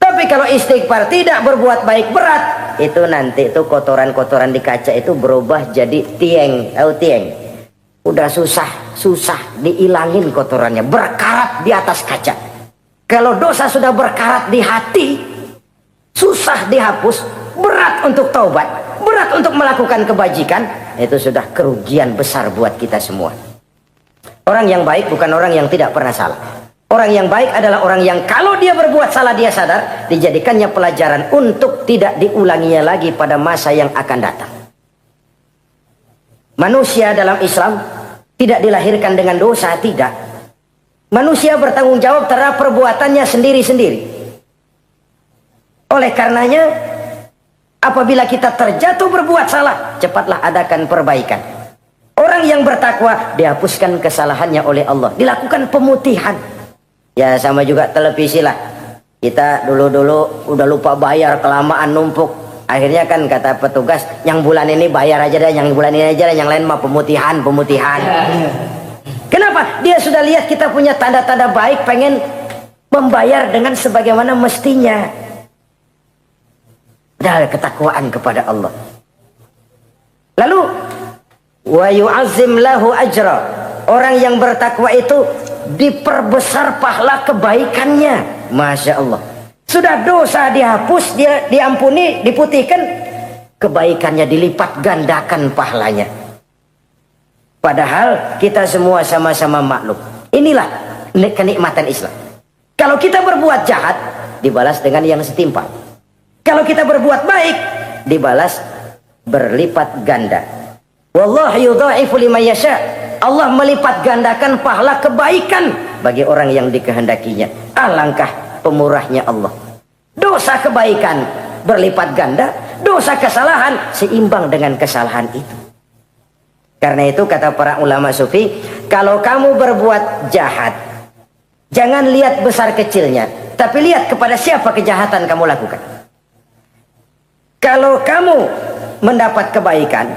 Tapi kalau istighfar tidak berbuat baik, berat, itu nanti itu kotoran-kotoran di kaca itu berubah jadi tieng. Tahu tieng? Udah susah diilangin kotorannya, berkarat di atas kaca. Kalau dosa sudah berkarat di hati, susah dihapus, berat untuk taubat, berat untuk melakukan kebajikan, itu sudah kerugian besar buat kita semua. Orang yang baik bukan orang yang tidak pernah salah. Orang yang baik adalah orang yang kalau dia berbuat salah dia sadar, dijadikannya pelajaran untuk tidak diulanginya lagi pada masa yang akan datang. Manusia dalam Islam tidak dilahirkan dengan dosa, tidak. Manusia bertanggung jawab terhadap perbuatannya sendiri-sendiri. Oleh karenanya, apabila kita terjatuh berbuat salah, cepatlah adakan perbaikan. Orang yang bertakwa dihapuskan kesalahannya oleh Allah, dilakukan pemutihan. Ya sama juga televisi lah. Kita dulu udah lupa bayar, kelamaan numpuk. Akhirnya kan kata petugas, yang bulan ini bayar aja dah, yang bulan ini aja dah, yang lain mah pemutihan. Kenapa? Dia sudah lihat kita punya tanda-tanda baik, pengen membayar dengan sebagaimana mestinya. Dari ketakwaan kepada Allah. Lalu wa yu'azzim lahu ajra. Orang yang bertakwa itu diperbesar pahala kebaikannya. Masya Allah. Sudah dosa dihapus, dia diampuni, diputihkan, kebaikannya dilipat gandakan pahalanya. Padahal kita semua sama-sama maklum. Inilah kenikmatan Islam. Kalau kita berbuat jahat, dibalas dengan yang setimpal. Kalau kita berbuat baik, dibalas berlipat ganda. Wallahu yudha'ifu liman yasha. Allah melipat gandakan pahala kebaikan bagi orang yang dikehendakinya. Alangkah pemurahnya Allah. Dosa kebaikan berlipat ganda, dosa kesalahan seimbang dengan kesalahan itu. Karena itu kata para ulama sufi, kalau kamu berbuat jahat, jangan lihat besar kecilnya, tapi lihat kepada siapa kejahatan kamu lakukan. Kalau kamu mendapat kebaikan,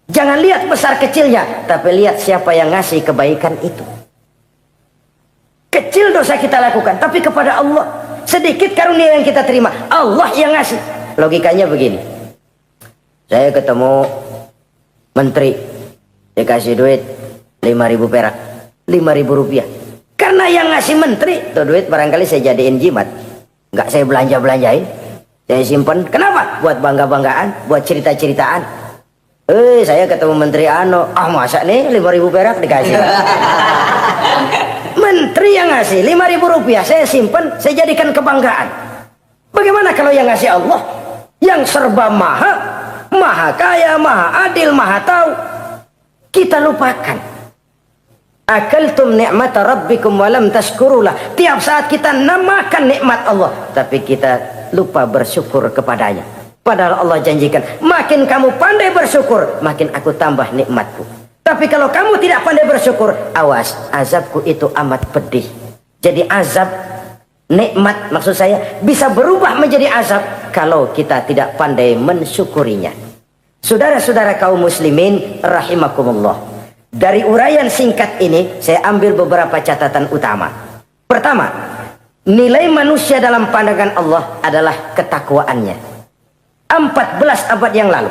jangan lihat besar kecilnya, tapi lihat siapa yang ngasih kebaikan itu. Kecil dosa kita lakukan, tapi kepada Allah. Sedikit karunia yang kita terima, Allah yang ngasih. Logikanya begini. Saya ketemu menteri, dikasih duit 5.000 perak, 5.000 rupiah. Karena yang ngasih menteri, itu duit barangkali saya jadiin jimat. Nggak saya belanja-belanjain. Saya simpan. Kenapa? Buat bangga-banggaan, buat cerita-ceritaan. Saya ketemu menteri masa nih 5.000 perak dikasih. Menteri yang ngasih 5.000 rupiah, saya simpan, saya jadikan kebanggaan. Bagaimana kalau yang ngasih Allah, yang serba maha kaya, maha adil, maha tahu, kita lupakan. Akaltum ni'mata rabbikum walam tashkurulah. Tiap saat kita namakan nikmat Allah, tapi kita lupa bersyukur kepadanya. Padahal Allah janjikan, makin kamu pandai bersyukur, makin aku tambah nikmatku. Tapi kalau kamu tidak pandai bersyukur, awas, azabku itu amat pedih. Jadi azab, nikmat maksud saya, bisa berubah menjadi azab kalau kita tidak pandai mensyukurinya. Saudara-saudara kaum muslimin rahimakumullah. Dari uraian singkat ini, saya ambil beberapa catatan utama. Pertama, nilai manusia dalam pandangan Allah adalah ketakwaannya. 14 abad yang lalu,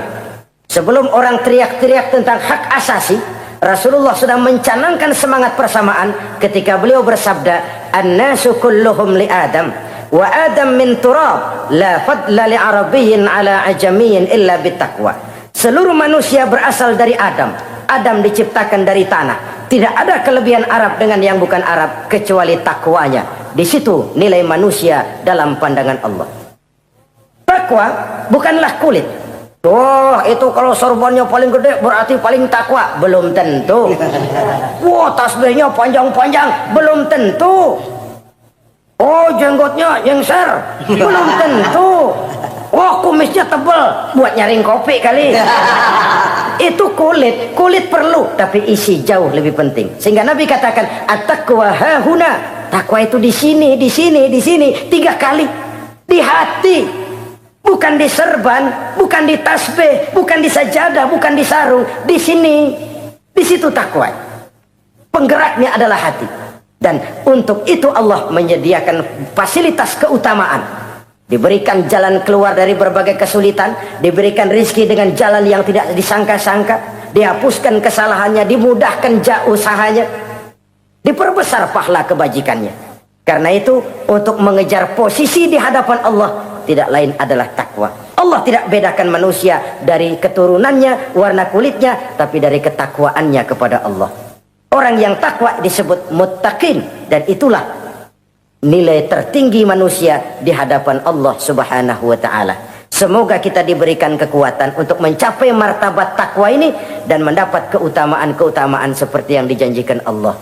sebelum orang teriak-teriak tentang hak asasi, Rasulullah sudah mencanangkan semangat persamaan ketika beliau bersabda, "An-nasu kulluhum li Adam, wa Adam min turab, la fadla li arabiyyin ala ajamiyyin illa bitaqwa." Seluruh manusia berasal dari Adam. Adam diciptakan dari tanah. Tidak ada kelebihan Arab dengan yang bukan Arab kecuali takwanya. Di situ nilai manusia dalam pandangan Allah. Takwa bukanlah kulit. Tuh, itu kalau sorbannya paling gede berarti paling takwa. Belum tentu. Wah, tasbihnya panjang-panjang. Belum tentu. Oh, jenggotnya jengser. Belum tentu. Oh, kumisnya tebal. Buat nyaring kopi kali. Itu kulit. Kulit perlu. Tapi isi jauh lebih penting. Sehingga Nabi katakan, at-taqwa hahuna. Takwa itu di sini, di sini, di sini. 3 kali. Di hati. Bukan di serban, bukan di tasbih, bukan di sajadah, bukan di sarung. Di sini, di situ takwa. Penggeraknya adalah hati. Dan untuk itu Allah menyediakan fasilitas keutamaan. Diberikan jalan keluar dari berbagai kesulitan. Diberikan rizki dengan jalan yang tidak disangka-sangka. Dihapuskan kesalahannya, dimudahkan usahanya. Diperbesar pahala kebajikannya. Karena itu, untuk mengejar posisi di hadapan Allah, tidak lain adalah takwa. Allah tidak bedakan manusia dari keturunannya, warna kulitnya, tapi dari ketakwaannya kepada Allah. Orang yang takwa disebut muttaqin, dan itulah nilai tertinggi manusia di hadapan Allah Subhanahu wa taala. Semoga kita diberikan kekuatan untuk mencapai martabat takwa ini dan mendapat keutamaan-keutamaan seperti yang dijanjikan Allah.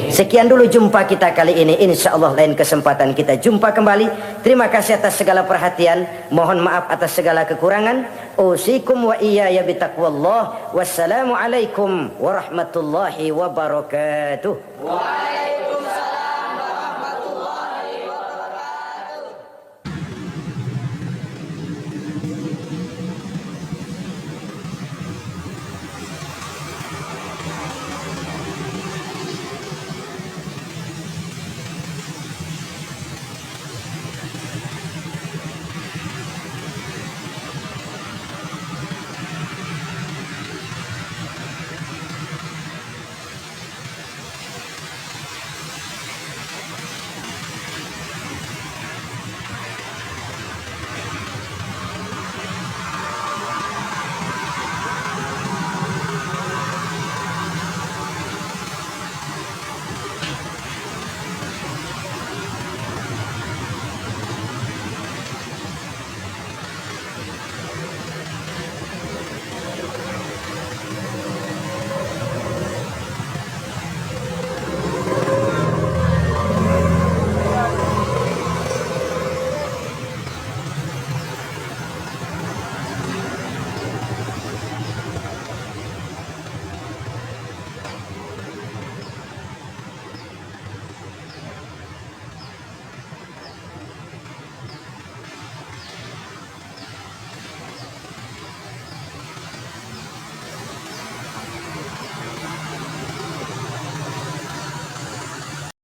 Sekian dulu jumpa kita kali ini. Insya Allah lain kesempatan kita jumpa kembali. Terima kasih atas segala perhatian. Mohon maaf atas segala kekurangan. Usikum wa iyaya bitaqwallah. Wassalamualaikum warahmatullahi wabarakatuh.